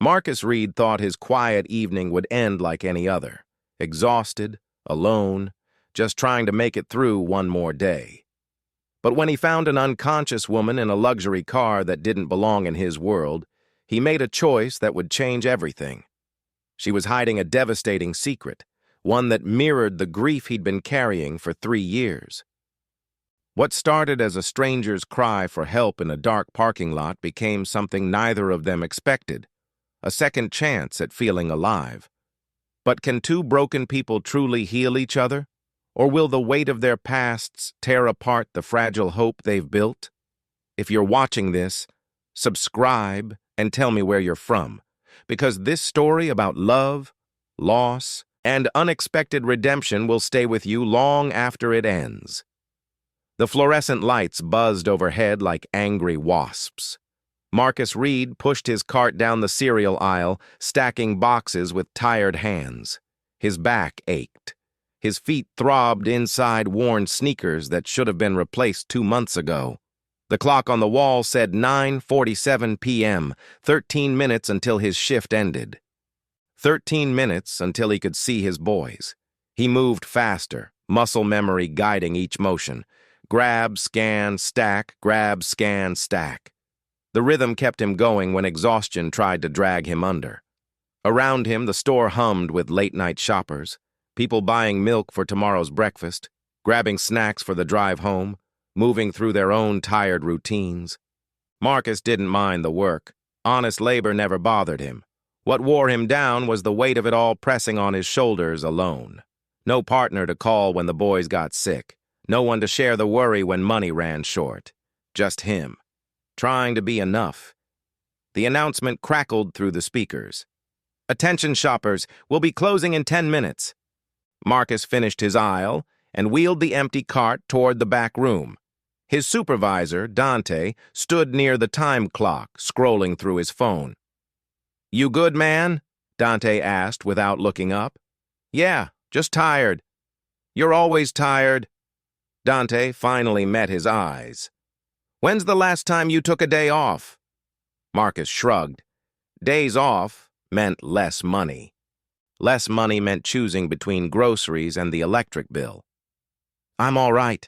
Marcus Reed thought his quiet evening would end like any other, exhausted, alone, just trying to make it through one more day. But when he found an unconscious woman in a luxury car that didn't belong in his world, he made a choice that would change everything. She was hiding a devastating secret, one that mirrored the grief he'd been carrying for 3 years. What started as a stranger's cry for help in a dark parking lot became something neither of them expected, a second chance at feeling alive. But can two broken people truly heal each other? Or will the weight of their pasts tear apart the fragile hope they've built? If you're watching this, subscribe and tell me where you're from, because this story about love, loss, and unexpected redemption will stay with you long after it ends. The fluorescent lights buzzed overhead like angry wasps. Marcus Reed pushed his cart down the cereal aisle, stacking boxes with tired hands. His back ached. His feet throbbed inside worn sneakers that should have been replaced 2 months ago. The clock on the wall said 9:47 p.m., 13 minutes until his shift ended. 13 minutes until he could see his boys. He moved faster, muscle memory guiding each motion. Grab, scan, stack, grab, scan, stack. The rhythm kept him going when exhaustion tried to drag him under. Around him, the store hummed with late-night shoppers, people buying milk for tomorrow's breakfast, grabbing snacks for the drive home, moving through their own tired routines. Marcus didn't mind the work. Honest labor never bothered him. What wore him down was the weight of it all pressing on his shoulders alone. No partner to call when the boys got sick. No one to share the worry when money ran short. Just him, trying to be enough. The announcement crackled through the speakers. "Attention shoppers, we'll be closing in 10 minutes. Marcus finished his aisle and wheeled the empty cart toward the back room. His supervisor, Dante, stood near the time clock, scrolling through his phone. "You good, man?" Dante asked without looking up. "Yeah, just tired." "You're always tired." Dante finally met his eyes. "When's the last time you took a day off?" Marcus shrugged. Days off meant less money. Less money meant choosing between groceries and the electric bill. "I'm all right."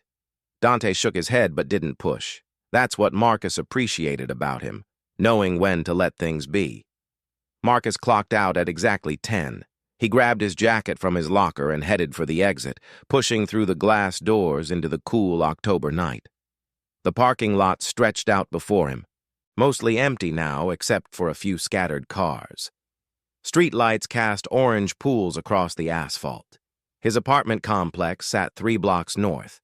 Dante shook his head but didn't push. That's what Marcus appreciated about him, knowing when to let things be. Marcus clocked out at exactly 10. He grabbed his jacket from his locker and headed for the exit, pushing through the glass doors into the cool October night. The parking lot stretched out before him, mostly empty now except for a few scattered cars. Streetlights cast orange pools across the asphalt. His apartment complex sat 3 blocks north.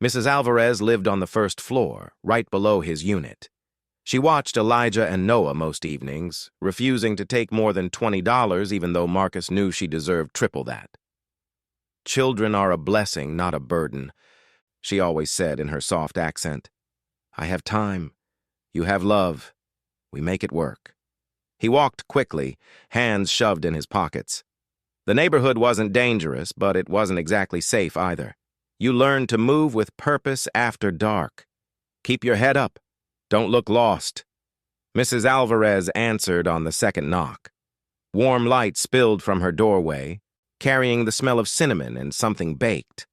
Mrs. Alvarez lived on the first floor, right below his unit. She watched Elijah and Noah most evenings, refusing to take more than $20 even though Marcus knew she deserved triple that. "Children are a blessing, not a burden," she always said in her soft accent. "I have time. You have love. We make it work." He walked quickly, hands shoved in his pockets. The neighborhood wasn't dangerous, but it wasn't exactly safe either. You learn to move with purpose after dark. Keep your head up. Don't look lost. Mrs. Alvarez answered on the second knock. Warm light spilled from her doorway, carrying the smell of cinnamon and something baked.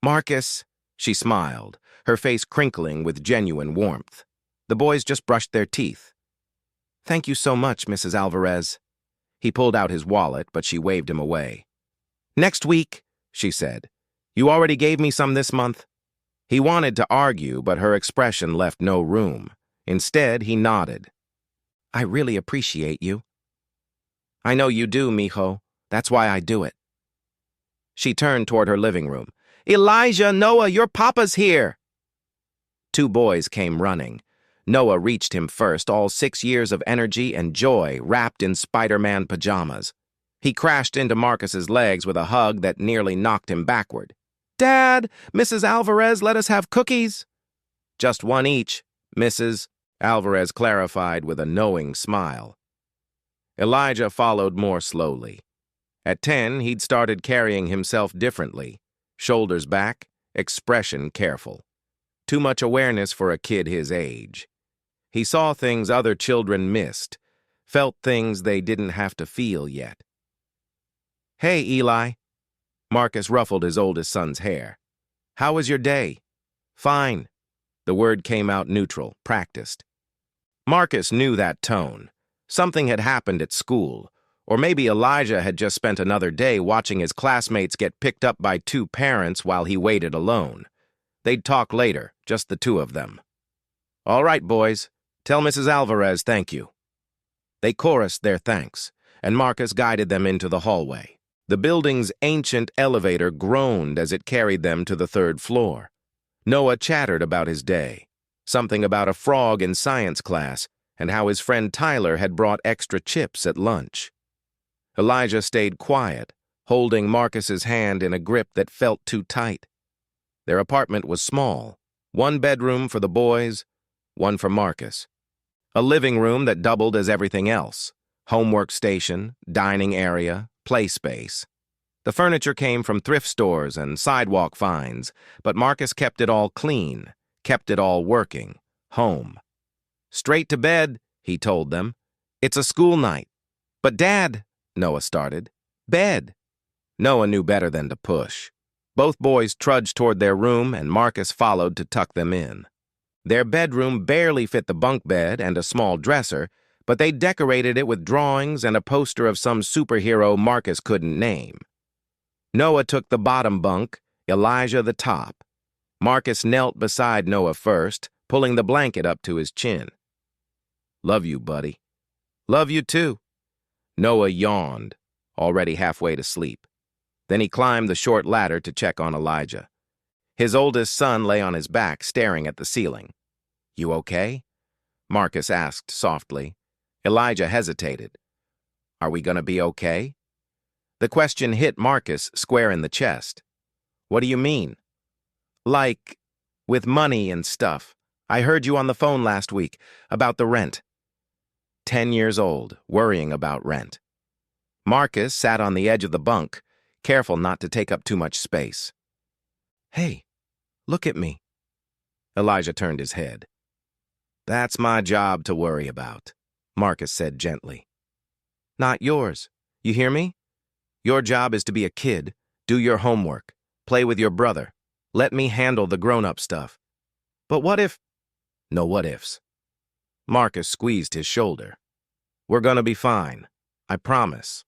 "Marcus," she smiled, her face crinkling with genuine warmth. "The boys just brushed their teeth." "Thank you so much, Mrs. Alvarez." He pulled out his wallet, but she waved him away. "Next week," she said. "You already gave me some this month." He wanted to argue, but her expression left no room. Instead, he nodded. "I really appreciate you." "I know you do, mijo. That's why I do it." She turned toward her living room. "Elijah, Noah, your papa's here!" 2 boys came running. Noah reached him first, all 6 years of energy and joy wrapped in Spider-Man pajamas. He crashed into Marcus's legs with a hug that nearly knocked him backward. "Dad, Mrs. Alvarez let us have cookies." "Just 1 each, Mrs." Alvarez clarified with a knowing smile. Elijah followed more slowly. At 10, he'd started carrying himself differently, shoulders back, expression careful. Too much awareness for a kid his age. He saw things other children missed, felt things they didn't have to feel yet. "Hey, Eli." Marcus ruffled his oldest son's hair. "How was your day?" "Fine." The word came out neutral, practiced. Marcus knew that tone. Something had happened at school, or maybe Elijah had just spent another day watching his classmates get picked up by two parents while he waited alone. They'd talk later, just the two of them. "All right, boys. Tell Mrs. Alvarez thank you." They chorused their thanks, and Marcus guided them into the hallway. The building's ancient elevator groaned as it carried them to the third floor. Noah chattered about his day, something about a frog in science class, and how his friend Tyler had brought extra chips at lunch. Elijah stayed quiet, holding Marcus's hand in a grip that felt too tight. Their apartment was small, one bedroom for the boys, one for Marcus. A living room that doubled as everything else: homework station, dining area, play space. The furniture came from thrift stores and sidewalk finds, but Marcus kept it all clean, kept it all working, home. "Straight to bed," he told them. "It's a school night." "But Dad," Noah started. "Bed." Noah knew better than to push. Both boys trudged toward their room, and Marcus followed to tuck them in. Their bedroom barely fit the bunk bed and a small dresser, but they decorated it with drawings and a poster of some superhero Marcus couldn't name. Noah took the bottom bunk, Elijah the top. Marcus knelt beside Noah first, pulling the blanket up to his chin. "Love you, buddy." "Love you too." Noah yawned, already halfway to sleep. Then he climbed the short ladder to check on Elijah. His oldest son lay on his back, staring at the ceiling. "You okay?" Marcus asked softly. Elijah hesitated. "Are we gonna be okay?" The question hit Marcus square in the chest. "What do you mean?" "Like, with money and stuff. I heard you on the phone last week, about the rent." 10 years old, worrying about rent. Marcus sat on the edge of the bunk, careful not to take up too much space. "Hey, look at me." Elijah turned his head. "That's my job to worry about," Marcus said gently. "Not yours. You hear me? Your job is to be a kid, do your homework, play with your brother. Let me handle the grown-up stuff." "But what if—" "No what ifs." Marcus squeezed his shoulder. "We're gonna be fine. I promise."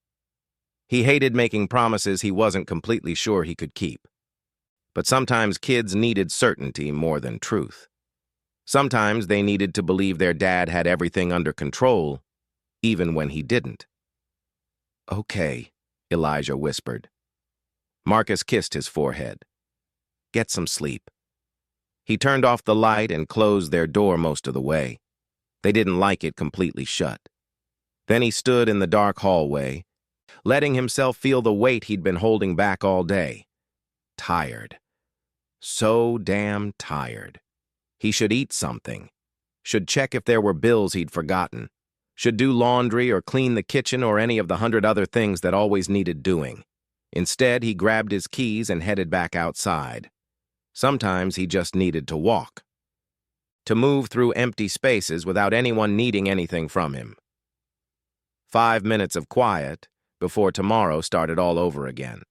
He hated making promises he wasn't completely sure he could keep. But sometimes kids needed certainty more than truth. Sometimes they needed to believe their dad had everything under control, even when he didn't. "Okay," Elijah whispered. Marcus kissed his forehead. "Get some sleep." He turned off the light and closed their door most of the way. They didn't like it completely shut. Then he stood in the dark hallway, letting himself feel the weight he'd been holding back all day. Tired. So damn tired. He should eat something. Should check if there were bills he'd forgotten. Should do laundry or clean the kitchen or any of the 100 other things that always needed doing. Instead, he grabbed his keys and headed back outside. Sometimes he just needed to walk. To move through empty spaces without anyone needing anything from him. 5 minutes of quiet before tomorrow started all over again.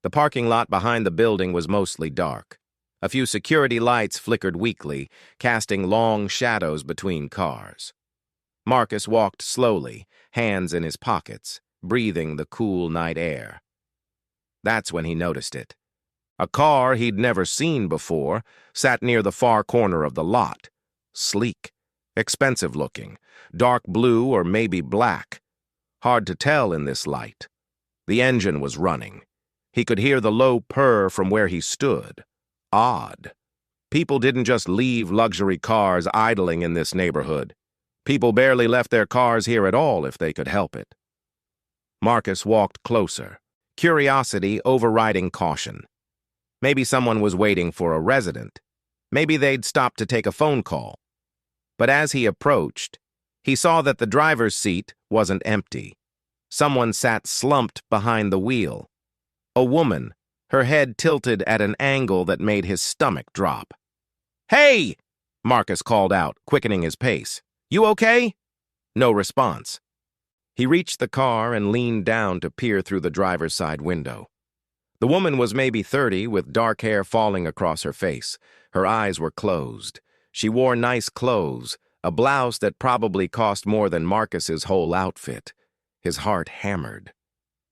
The parking lot behind the building was mostly dark. A few security lights flickered weakly, casting long shadows between cars. Marcus walked slowly, hands in his pockets, breathing the cool night air. That's when he noticed it. A car he'd never seen before sat near the far corner of the lot. Sleek, expensive looking, dark blue or maybe black. Hard to tell in this light. The engine was running. He could hear the low purr from where he stood. Odd. People didn't just leave luxury cars idling in this neighborhood. People barely left their cars here at all if they could help it. Marcus walked closer, curiosity overriding caution. Maybe someone was waiting for a resident. Maybe they'd stopped to take a phone call. But as he approached, he saw that the driver's seat wasn't empty. Someone sat slumped behind the wheel. A woman, her head tilted at an angle that made his stomach drop. "Hey!" Marcus called out, quickening his pace. "You okay?" No response. He reached the car and leaned down to peer through the driver's side window. The woman was maybe 30, with dark hair falling across her face. Her eyes were closed. She wore nice clothes, a blouse that probably cost more than Marcus's whole outfit. His heart hammered.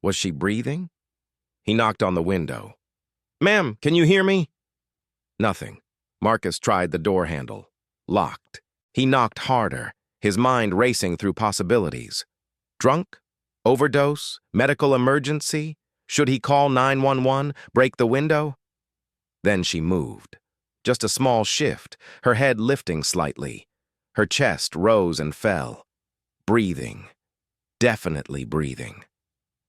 Was she breathing? He knocked on the window. "Ma'am, can you hear me?" Nothing. Marcus tried the door handle. Locked. He knocked harder, his mind racing through possibilities. Drunk? Overdose? Medical emergency? Should he call 911, break the window? Then she moved. Just a small shift, her head lifting slightly. Her chest rose and fell. Breathing. Definitely breathing.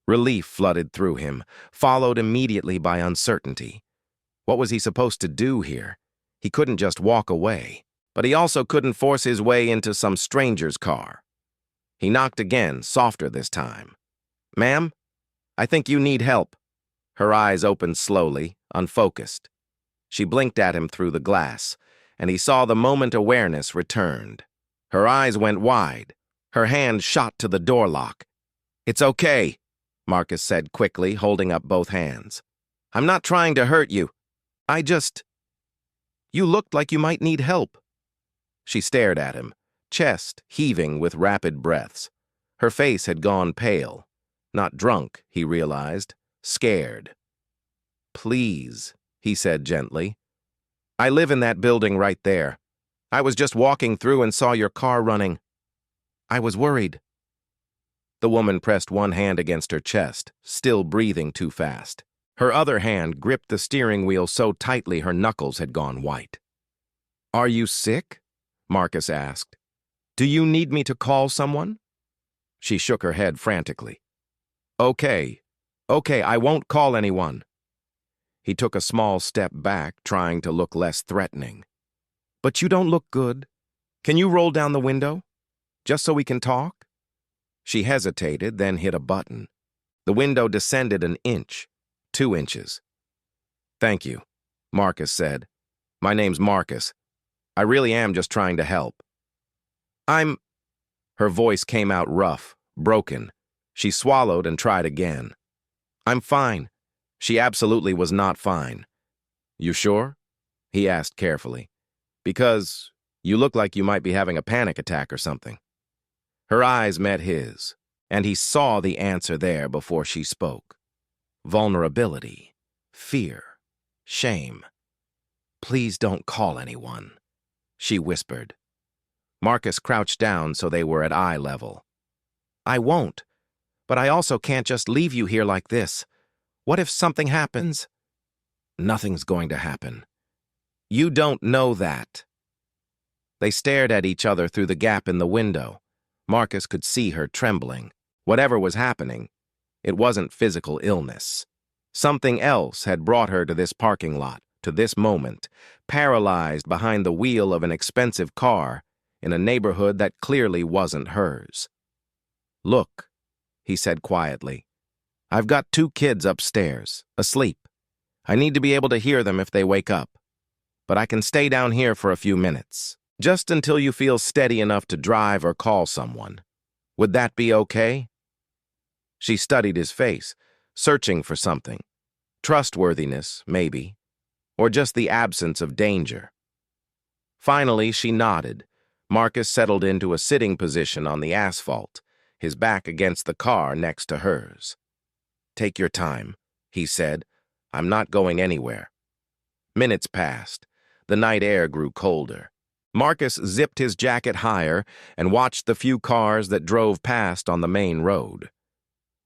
Relief flooded through him, followed immediately by uncertainty. What was he supposed to do here? He couldn't just walk away, but he also couldn't force his way into some stranger's car. He knocked again, softer this time. "Ma'am, I think you need help." Her eyes opened slowly, unfocused. She blinked at him through the glass, and he saw the moment awareness returned. Her eyes went wide. Her hand shot to the door lock. "It's okay," Marcus said quickly, holding up both hands. "I'm not trying to hurt you. You looked like you might need help." She stared at him, chest heaving with rapid breaths. Her face had gone pale. Not drunk, he realized. Scared. "Please," he said gently. "I live in that building right there. I was just walking through and saw your car running. I was worried." The woman pressed one hand against her chest, still breathing too fast. Her other hand gripped the steering wheel so tightly her knuckles had gone white. "Are you sick?" Marcus asked. "Do you need me to call someone?" She shook her head frantically. Okay, I won't call anyone." He took a small step back, trying to look less threatening. "But you don't look good. Can you roll down the window? Just so we can talk?" She hesitated, then hit a button. The window descended an inch, 2 inches. "Thank you," Marcus said. "My name's Marcus. I really am just trying to help." Her voice came out rough, broken. She swallowed and tried again. "I'm fine." She absolutely was not fine. "You sure?" he asked carefully. "Because you look like you might be having a panic attack or something." Her eyes met his, and he saw the answer there before she spoke. Vulnerability, fear, shame. "Please don't call anyone," she whispered. Marcus crouched down so they were at eye level. "I won't, but I also can't just leave you here like this. What if something happens?" "Nothing's going to happen." "You don't know that." They stared at each other through the gap in the window. Marcus could see her trembling. Whatever was happening, it wasn't physical illness. Something else had brought her to this parking lot, to this moment, paralyzed behind the wheel of an expensive car in a neighborhood that clearly wasn't hers. "Look," he said quietly. "I've got 2 kids upstairs, asleep. I need to be able to hear them if they wake up. But I can stay down here for a few minutes, just until you feel steady enough to drive or call someone. Would that be okay?" She studied his face, searching for something. Trustworthiness, maybe, or just the absence of danger. Finally, she nodded. Marcus settled into a sitting position on the asphalt, his back against the car next to hers. "Take your time," he said. "I'm not going anywhere." Minutes passed. The night air grew colder. Marcus zipped his jacket higher and watched the few cars that drove past on the main road.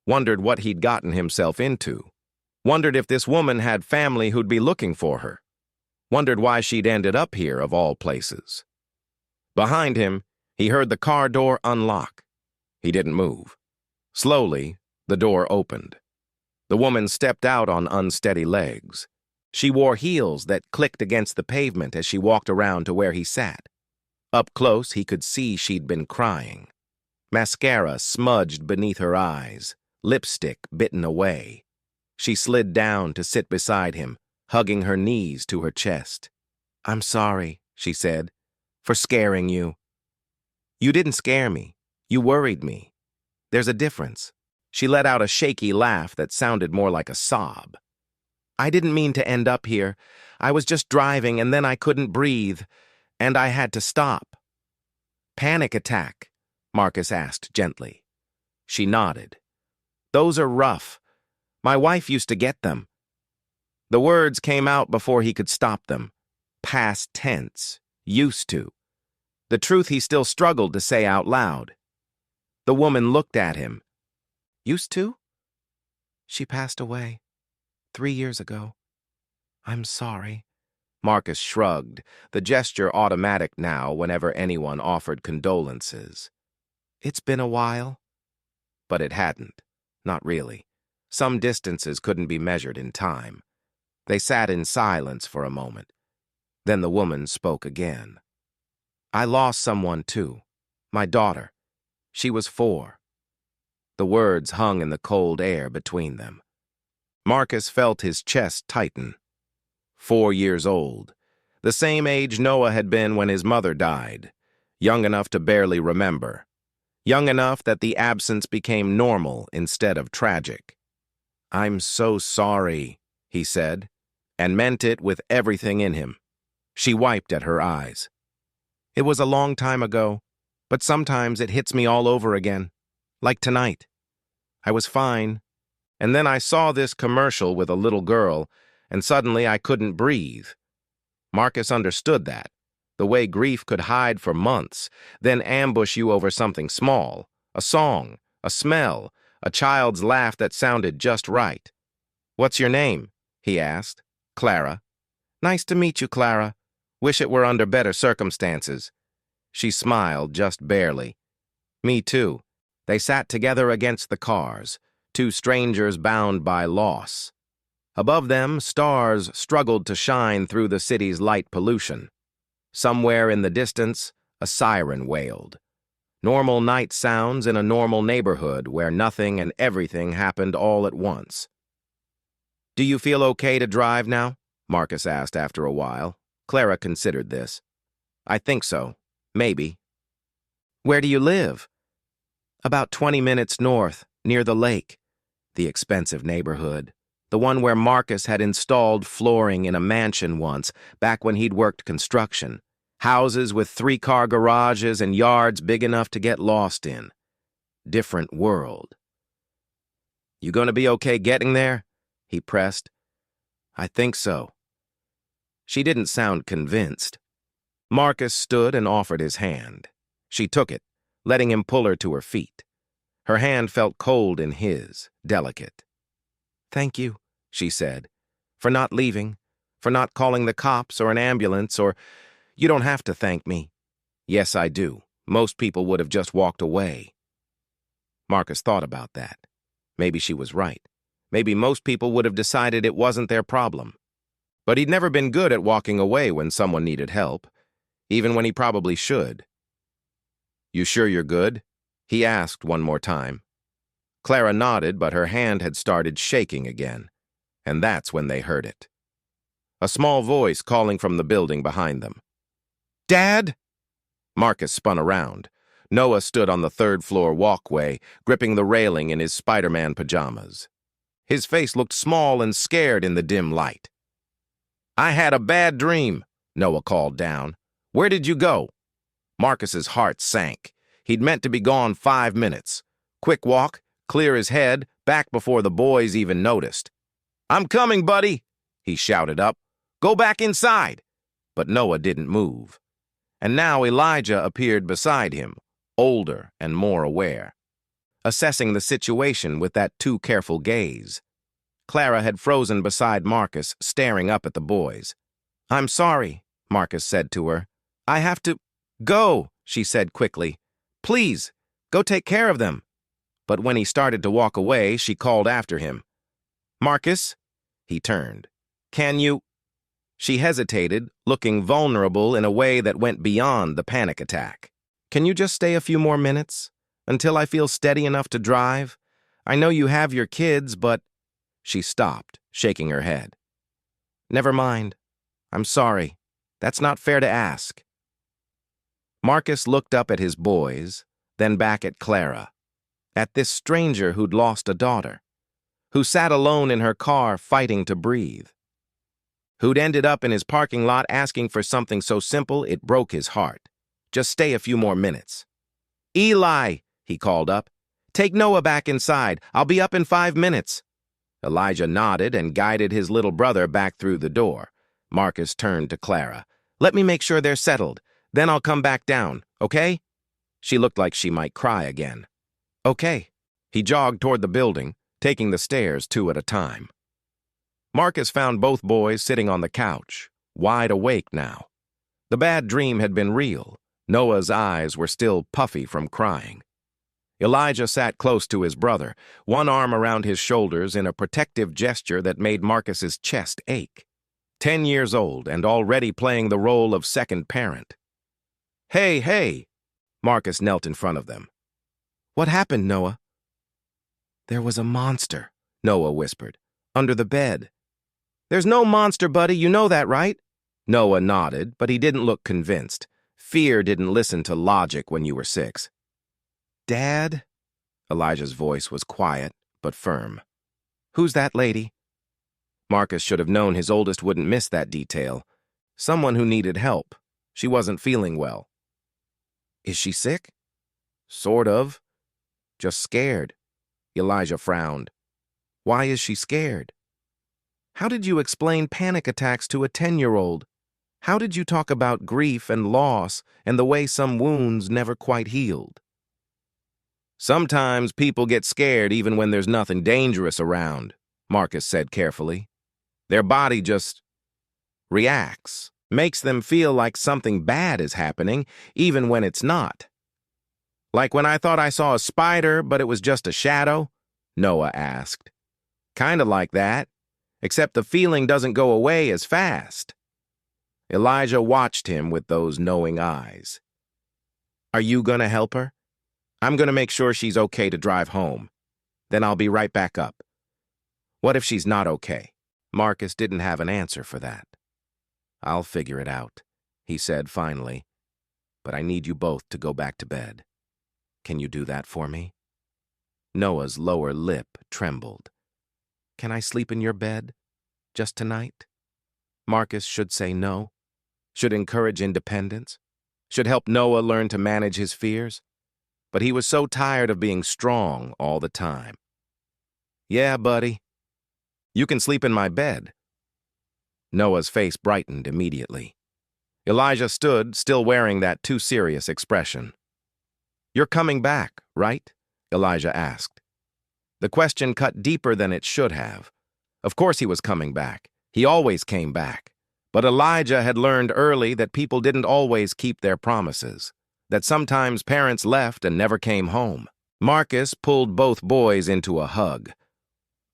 Wondered what he'd gotten himself into. Wondered if this woman had family who'd be looking for her. Wondered why she'd ended up here, of all places. Behind him, he heard the car door unlock. He didn't move. Slowly, the door opened. The woman stepped out on unsteady legs. She wore heels that clicked against the pavement as she walked around to where he sat. Up close, he could see she'd been crying. Mascara smudged beneath her eyes, lipstick bitten away. She slid down to sit beside him, hugging her knees to her chest. "I'm sorry," she said, "for scaring you." "You didn't scare me. You worried me. There's a difference. She let out a shaky laugh that sounded more like a sob. I didn't mean to end up here. I was just driving and then I couldn't breathe, and I had to stop. Panic attack? Marcus asked gently. She nodded. Those are rough. My wife used to get them. The words came out before he could stop them. Past tense. Used to. The truth he still struggled to say out loud. The woman looked at him. Used to? She passed away 3 years ago. I'm sorry. Marcus shrugged, the gesture automatic now whenever anyone offered condolences. It's been a while. But it hadn't. Not really. Some distances couldn't be measured in time. They sat in silence for a moment. Then the woman spoke again. I lost someone too. My daughter. She was 4. The words hung in the cold air between them. Marcus felt his chest tighten. 4 years old. The same age Noah had been when his mother died. Young enough to barely remember. Young enough that the absence became normal instead of tragic. I'm so sorry, he said, and meant it with everything in him. She wiped at her eyes. It was a long time ago, but sometimes it hits me all over again, like tonight. I was fine, and then I saw this commercial with a little girl, and suddenly I couldn't breathe. Marcus understood that, the way grief could hide for months, then ambush you over something small, a song, a smell, a child's laugh that sounded just right. What's your name? He asked. Clara. Nice to meet you, Clara. Wish it were under better circumstances. She smiled just barely. Me too. They sat together against the cars, 2 strangers bound by loss. Above them, stars struggled to shine through the city's light pollution. Somewhere in the distance, a siren wailed. Normal night sounds in a normal neighborhood where nothing and everything happened all at once. Do you feel okay to drive now? Marcus asked after a while. Clara considered this. I think so. Maybe. Where do you live? About 20 minutes north, near the lake. The expensive neighborhood. The one where Marcus had installed flooring in a mansion once, back when he'd worked construction. Houses with 3-car garages and yards big enough to get lost in. Different world. You gonna be okay getting there? He pressed. I think so. She didn't sound convinced. Marcus stood and offered his hand. She took it, letting him pull her to her feet. Her hand felt cold in his, delicate. Thank you, she said, for not leaving, for not calling the cops or an ambulance, or you don't have to thank me. Yes, I do. Most people would have just walked away. Marcus thought about that. Maybe she was right. Maybe most people would have decided it wasn't their problem. But he'd never been good at walking away when someone needed help, even when he probably should. You sure you're good? He asked one more time. Clara nodded, but her hand had started shaking again, and that's when they heard it. A small voice calling from the building behind them. Dad? Marcus spun around. Noah stood on the 3rd-floor walkway, gripping the railing in his Spider-Man pajamas. His face looked small and scared in the dim light. I had a bad dream, Noah called down. Where did you go? Marcus's heart sank. He'd meant to be gone 5 minutes. Quick walk, clear his head, back before the boys even noticed. I'm coming, buddy, he shouted up. Go back inside. But Noah didn't move. And now Elijah appeared beside him, older and more aware, assessing the situation with that too careful gaze. Clara had frozen beside Marcus, staring up at the boys. I'm sorry, Marcus said to her. I have to go, she said quickly. Please, go take care of them. But when he started to walk away, she called after him. Marcus? He turned. Can you? She hesitated, looking vulnerable in a way that went beyond the panic attack. Can you just stay a few more minutes? Until I feel steady enough to drive? I know you have your kids, but... She stopped, shaking her head. Never mind. I'm sorry. That's not fair to ask. Marcus looked up at his boys, then back at Clara, at this stranger who'd lost a daughter, who sat alone in her car fighting to breathe, who'd ended up in his parking lot asking for something so simple it broke his heart. Just stay a few more minutes. Eli, he called up. Take Noah back inside. I'll be up in 5 minutes. Elijah nodded and guided his little brother back through the door. Marcus turned to Clara. Let me make sure they're settled. Then I'll come back down, okay? She looked like she might cry again. Okay. He jogged toward the building, taking the stairs 2 at a time. Marcus found both boys sitting on the couch, wide awake now. The bad dream had been real. Noah's eyes were still puffy from crying. Elijah sat close to his brother, one arm around his shoulders in a protective gesture that made Marcus's chest ache. 10 years old and already playing the role of second parent. Hey, hey! Marcus knelt in front of them. What happened, Noah? There was a monster, Noah whispered, under the bed. There's no monster, buddy, you know that, right? Noah nodded, but he didn't look convinced. Fear didn't listen to logic when you were 6. Dad? Elijah's voice was quiet, but firm. Who's that lady? Marcus should have known his oldest wouldn't miss that detail. Someone who needed help. She wasn't feeling well. Is she sick? Sort of. Just scared. Elijah frowned. Why is she scared? How did you explain panic attacks to a 10-year-old? How did you talk about grief and loss and the way some wounds never quite healed? Sometimes people get scared even when there's nothing dangerous around, Marcus said carefully. Their body just reacts, makes them feel like something bad is happening even when it's not. Like when I thought I saw a spider, but it was just a shadow? Noah asked. Kinda like that, except the feeling doesn't go away as fast. Elijah watched him with those knowing eyes. Are you gonna help her? I'm gonna make sure she's okay to drive home. Then I'll be right back up. What if she's not okay? Marcus didn't have an answer for that. I'll figure it out, he said finally. But I need you both to go back to bed. Can you do that for me? Noah's lower lip trembled. Can I sleep in your bed? Just tonight? Marcus should say no, should encourage independence, should help Noah learn to manage his fears. But he was so tired of being strong all the time. Yeah, buddy. You can sleep in my bed. Noah's face brightened immediately. Elijah stood, still wearing that too serious expression. You're coming back, right? Elijah asked. The question cut deeper than it should have. Of course he was coming back. He always came back. But Elijah had learned early that people didn't always keep their promises, that sometimes parents left and never came home. Marcus pulled both boys into a hug.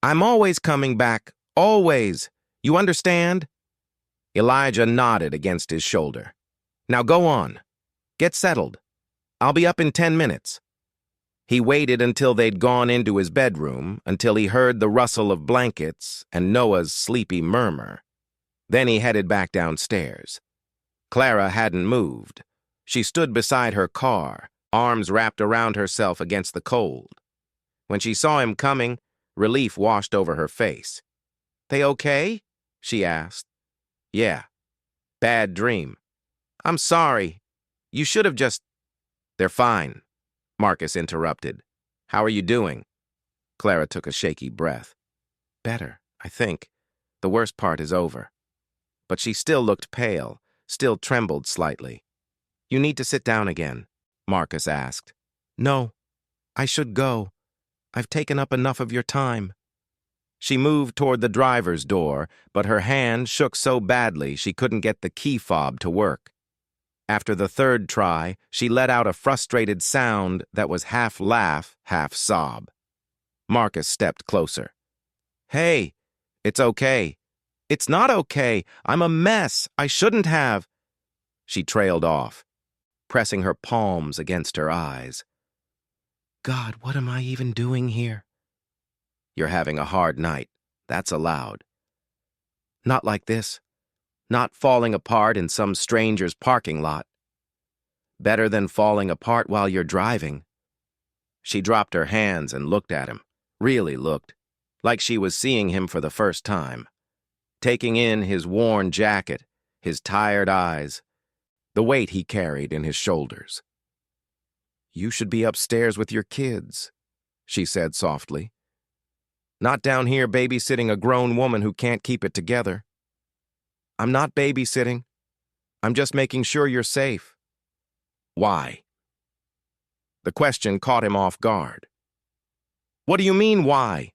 I'm always coming back, always. You understand? Elijah nodded against his shoulder. Now go on. Get settled. I'll be up in 10 minutes. He waited until they'd gone into his bedroom, until he heard the rustle of blankets and Noah's sleepy murmur. Then he headed back downstairs. Clara hadn't moved. She stood beside her car, arms wrapped around herself against the cold. When she saw him coming, relief washed over her face. They okay? She asked. Yeah. Bad dream. I'm sorry. You should have just... They're fine, Marcus interrupted. How are you doing? Clara took a shaky breath. Better, I think. The worst part is over. But she still looked pale, still trembled slightly. You need to sit down again, Marcus asked. No, I should go. I've taken up enough of your time. She moved toward the driver's door, but her hand shook so badly she couldn't get the key fob to work. After the third try, she let out a frustrated sound that was half laugh, half sob. Marcus stepped closer. Hey, it's okay. It's not okay. I'm a mess. I shouldn't have. She trailed off, pressing her palms against her eyes. God, what am I even doing here? You're having a hard night. That's allowed. Not like this. Not falling apart in some stranger's parking lot. Better than falling apart while you're driving, She dropped her hands and looked at him, really looked, like she was seeing him for the first time, taking in his worn jacket, his tired eyes, the weight he carried in his shoulders. "You should be upstairs with your kids," she said softly. "Not down here babysitting a grown woman who can't keep it together." "I'm not babysitting. I'm just making sure you're safe." "Why?" The question caught him off guard. "What do you mean, why?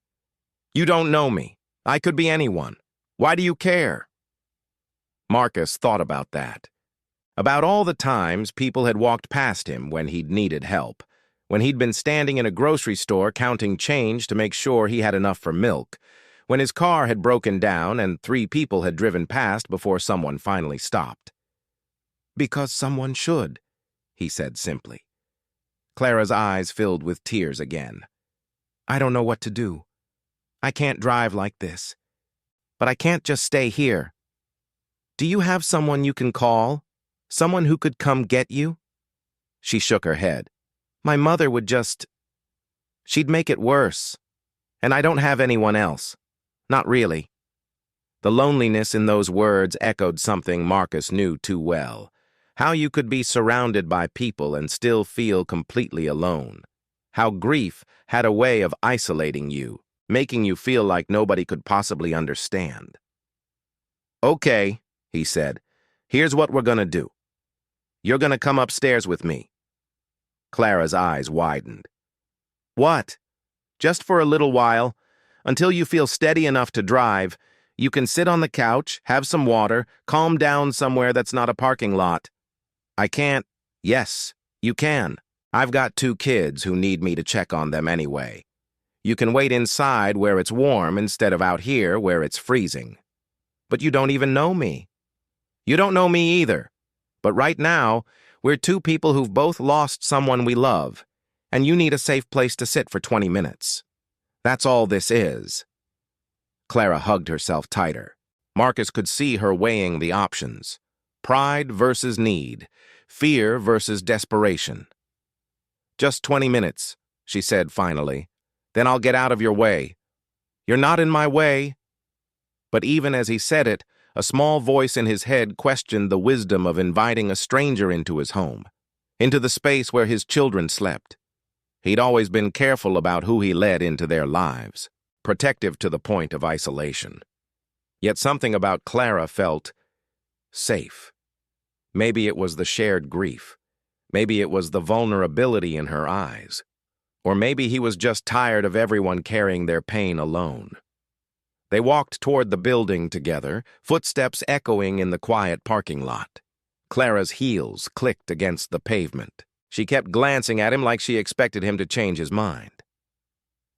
You don't know me. I could be anyone. Why do you care?" Marcus thought about that. About all the times people had walked past him when he'd needed help, when he'd been standing in a grocery store counting change to make sure he had enough for milk, when his car had broken down and 3 people had driven past before someone finally stopped. "Because someone should," he said simply. Clara's eyes filled with tears again. "I don't know what to do. I can't drive like this. But I can't just stay here. Do you have someone you can call? Someone who could come get you?" She shook her head. "My mother would just... She'd make it worse. And I don't have anyone else. Not really." The loneliness in those words echoed something Marcus knew too well. How you could be surrounded by people and still feel completely alone. How grief had a way of isolating you, making you feel like nobody could possibly understand. "Okay," he said. "Here's what we're gonna do. You're gonna come upstairs with me." Clara's eyes widened. "What?" "Just for a little while. Until you feel steady enough to drive, you can sit on the couch, have some water, calm down somewhere that's not a parking lot." "I can't." "Yes, you can. I've got 2 kids who need me to check on them anyway. You can wait inside where it's warm instead of out here where it's freezing." "But you don't even know me." "You don't know me either. But right now, we're 2 people who've both lost someone we love, and you need a safe place to sit for 20 minutes. That's all this is." Clara hugged herself tighter. Marcus could see her weighing the options. Pride versus need. Fear versus desperation. "Just 20 minutes, she said finally. "Then I'll get out of your way." "You're not in my way." But even as he said it, a small voice in his head questioned the wisdom of inviting a stranger into his home, into the space where his children slept. He'd always been careful about who he let into their lives, protective to the point of isolation. Yet something about Clara felt safe. Maybe it was the shared grief. Maybe it was the vulnerability in her eyes. Or maybe he was just tired of everyone carrying their pain alone. They walked toward the building together, footsteps echoing in the quiet parking lot. Clara's heels clicked against the pavement. She kept glancing at him like she expected him to change his mind.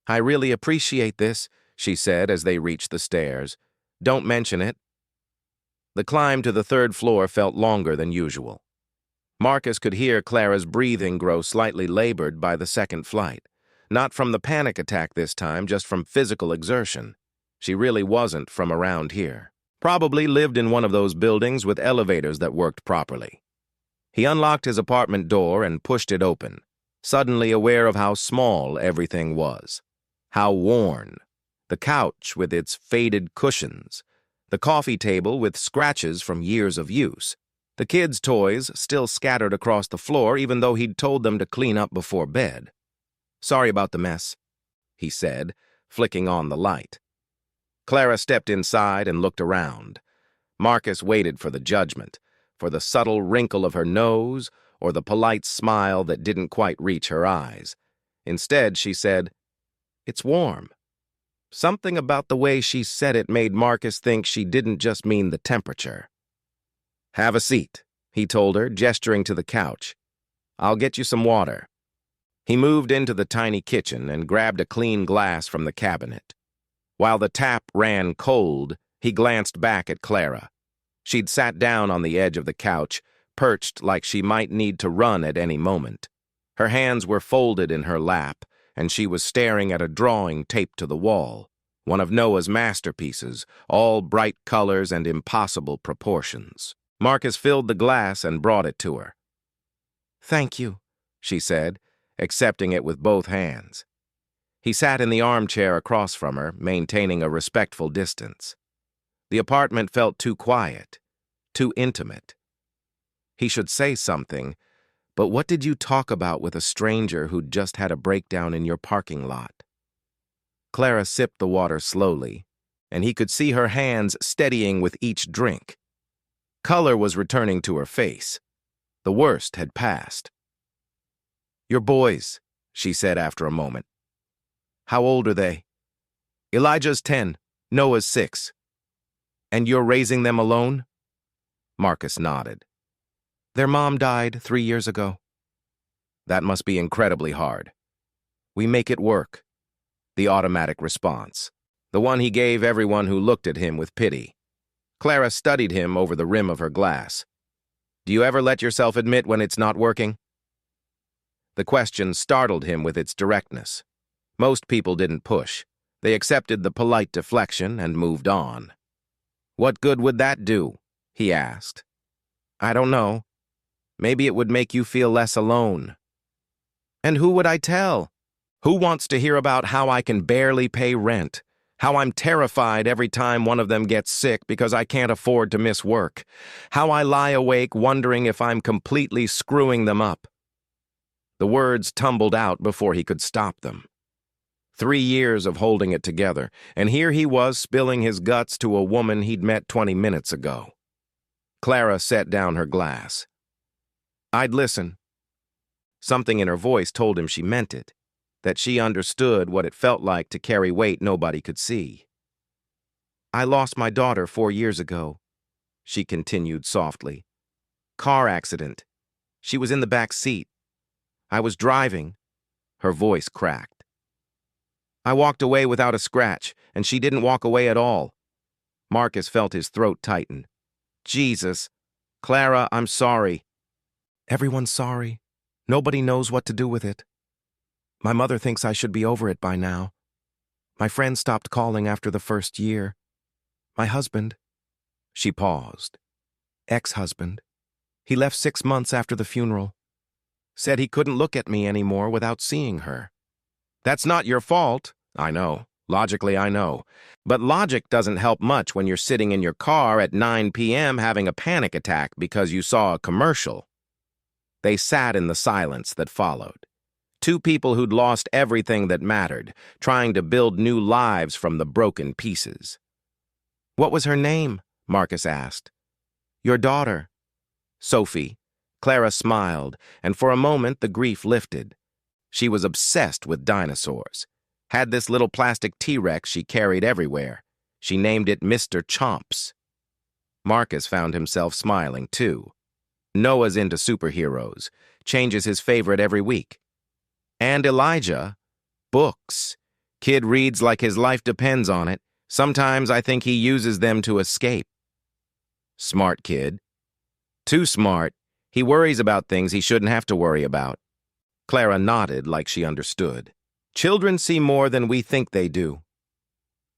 "I really appreciate this," she said as they reached the stairs. "Don't mention it." The climb to the 3rd floor felt longer than usual. Marcus could hear Clara's breathing grow slightly labored by the 2nd flight. Not from the panic attack this time, just from physical exertion. She really wasn't from around here. Probably lived in one of those buildings with elevators that worked properly. He unlocked his apartment door and pushed it open, suddenly aware of how small everything was. How worn. The couch with its faded cushions. The coffee table with scratches from years of use. The kids' toys still scattered across the floor even though he'd told them to clean up before bed. "Sorry about the mess," he said, flicking on the light. Clara stepped inside and looked around. Marcus waited for the judgment, for the subtle wrinkle of her nose or the polite smile that didn't quite reach her eyes. Instead, she said, "It's warm." Something about the way she said it made Marcus think she didn't just mean the temperature. "Have a seat," he told her, gesturing to the couch. "I'll get you some water." He moved into the tiny kitchen and grabbed a clean glass from the cabinet. While the tap ran cold, he glanced back at Clara. She'd sat down on the edge of the couch, perched like she might need to run at any moment. Her hands were folded in her lap, and she was staring at a drawing taped to the wall, one of Noah's masterpieces, all bright colors and impossible proportions. Marcus filled the glass and brought it to her. "Thank you," she said, accepting it with both hands. He sat in the armchair across from her, maintaining a respectful distance. The apartment felt too quiet, too intimate. He should say something, but what did you talk about with a stranger who'd just had a breakdown in your parking lot? Clara sipped the water slowly, and he could see her hands steadying with each drink. Color was returning to her face. The worst had passed. "Your boys," she said after a moment. "How old are they?" "Elijah's 10, Noah's 6. "And you're raising them alone?" Marcus nodded. "Their mom died 3 years ago." "That must be incredibly hard." "We make it work." The automatic response. The one he gave everyone who looked at him with pity. Clara studied him over the rim of her glass. "Do you ever let yourself admit when it's not working?" The question startled him with its directness. Most people didn't push. They accepted the polite deflection and moved on. "What good would that do?" he asked. "I don't know. Maybe it would make you feel less alone." "And who would I tell? Who wants to hear about how I can barely pay rent? How I'm terrified every time one of them gets sick because I can't afford to miss work? How I lie awake wondering if I'm completely screwing them up?" The words tumbled out before he could stop them. 3 years of holding it together, and here he was spilling his guts to a woman he'd met 20 minutes ago. Clara set down her glass. "I'd listen." Something in her voice told him she meant it, that she understood what it felt like to carry weight nobody could see. "I lost my daughter 4 years ago," she continued softly. "Car accident. She was in the back seat. I was driving." Her voice cracked. "I walked away without a scratch, and she didn't walk away at all." Marcus felt his throat tighten. "Jesus. Clara, I'm sorry." "Everyone's sorry. Nobody knows what to do with it. My mother thinks I should be over it by now. My friend stopped calling after the first year. My husband," she paused, "ex-husband, he left 6 months after the funeral. Said he couldn't look at me anymore without seeing her." "That's not your fault." "I know. Logically, I know. But logic doesn't help much when you're sitting in your car at 9 p.m. having a panic attack because you saw a commercial." They sat in the silence that followed. Two people who'd lost everything that mattered, trying to build new lives from the broken pieces. "What was her name?" Marcus asked. "Your daughter." "Sophie." Clara smiled, and for a moment the grief lifted. She was obsessed with dinosaurs. Had this little plastic T-Rex she carried everywhere. She named it Mr. Chomps. Marcus found himself smiling, too. Noah's into superheroes, changes his favorite every week. And Elijah, books. Kid reads like his life depends on it. Sometimes I think he uses them to escape. Smart kid. Too smart. He worries about things he shouldn't have to worry about. Clara nodded like she understood. Children see more than we think they do.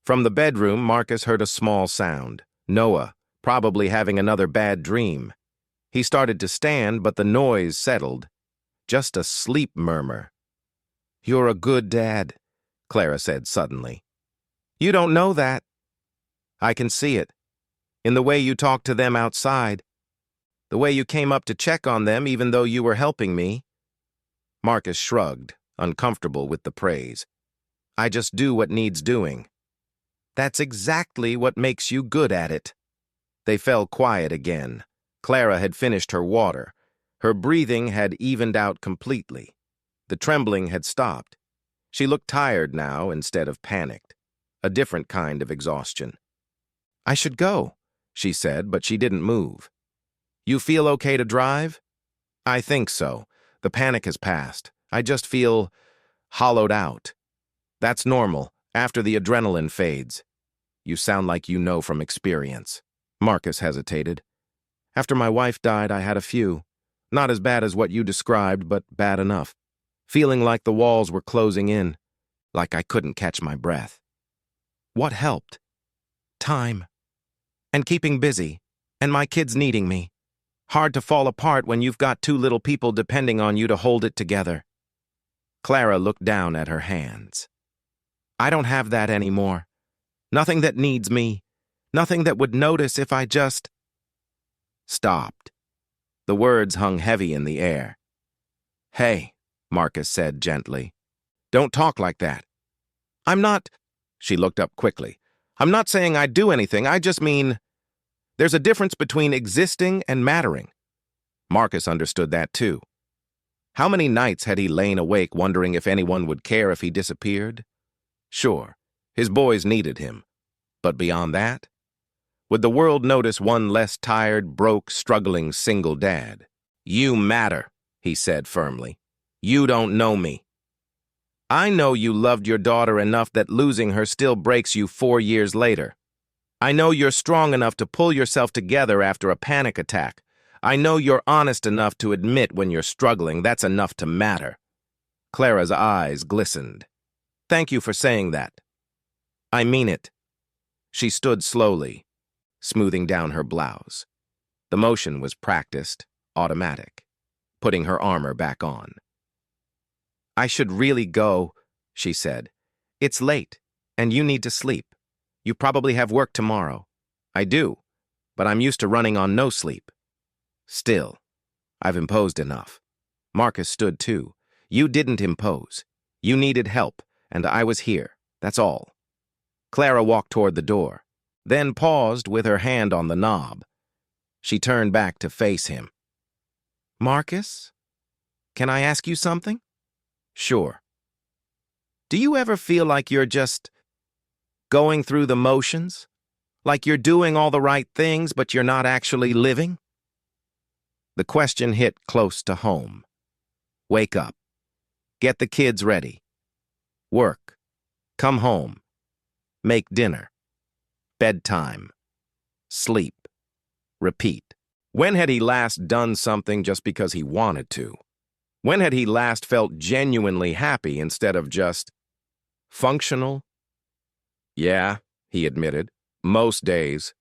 From the bedroom, Marcus heard a small sound. Noah, probably having another bad dream. He started to stand, but the noise settled. Just a sleep murmur. "You're a good dad," Clara said suddenly. "You don't know that." "I can see it. In the way you talk to them outside. The way you came up to check on them even though you were helping me." Marcus shrugged, uncomfortable with the praise. "I just do what needs doing." "That's exactly what makes you good at it." They fell quiet again. Clara had finished her water. Her breathing had evened out completely. The trembling had stopped. She looked tired now instead of panicked. A different kind of exhaustion. "I should go," she said, but she didn't move. "You feel okay to drive?" "I think so. The panic has passed. I just feel hollowed out." "That's normal, after the adrenaline fades." "You sound like you know from experience." Marcus hesitated. "After my wife died, I had a few. Not as bad as what you described, but bad enough. Feeling like the walls were closing in, like I couldn't catch my breath." "What helped?" "Time. And keeping busy. And my kids needing me. Hard to fall apart when you've got 2 little people depending on you to hold it together." Clara looked down at her hands. I don't have that anymore. Nothing that needs me. Nothing that would notice if I just stopped. The words hung heavy in the air. Hey, Marcus said gently. Don't talk like that. I'm not, she looked up quickly. I'm not saying I'd do anything, I just mean there's a difference between existing and mattering. Marcus understood that too. How many nights had he lain awake wondering if anyone would care if he disappeared? Sure, his boys needed him. But beyond that? Would the world notice one less tired, broke, struggling single dad? You matter, he said firmly. You don't know me. I know you loved your daughter enough that losing her still breaks you 4 years later. I know you're strong enough to pull yourself together after a panic attack. I know you're honest enough to admit when you're struggling. That's enough to matter. Clara's eyes glistened. Thank you for saying that. I mean it. She stood slowly, smoothing down her blouse. The motion was practiced, automatic, putting her armor back on. I should really go, she said. It's late, and you need to sleep. You probably have work tomorrow. I do, but I'm used to running on no sleep. Still, I've imposed enough. Marcus stood too. You didn't impose. You needed help, and I was here. That's all. Clara walked toward the door, then paused with her hand on the knob. She turned back to face him. Marcus, can I ask you something? Sure. Do you ever feel like you're just going through the motions? Like you're doing all the right things, but you're not actually living? The question hit close to home. Wake up. Get the kids ready. Work. Come home. Make dinner. Bedtime. Sleep. Repeat. When had he last done something just because he wanted to? When had he last felt genuinely happy instead of just functional? Yeah, he admitted. Most days.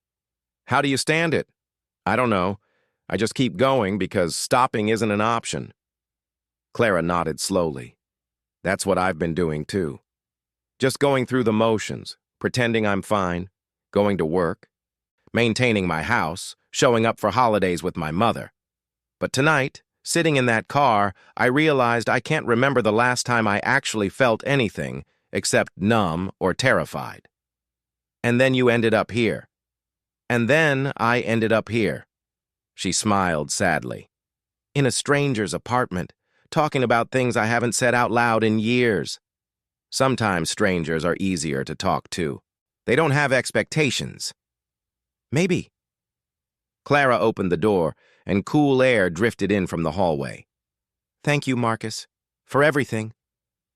How do you stand it? I don't know. I just keep going because stopping isn't an option. Clara nodded slowly. That's what I've been doing too. Just going through the motions, pretending I'm fine, going to work, maintaining my house, showing up for holidays with my mother. But tonight, sitting in that car, I realized I can't remember the last time I actually felt anything except numb or terrified. And then you ended up here. And then I ended up here. She smiled sadly. In a stranger's apartment, talking about things I haven't said out loud in years. Sometimes strangers are easier to talk to. They don't have expectations. Maybe. Clara opened the door, and cool air drifted in from the hallway. Thank you, Marcus, for everything.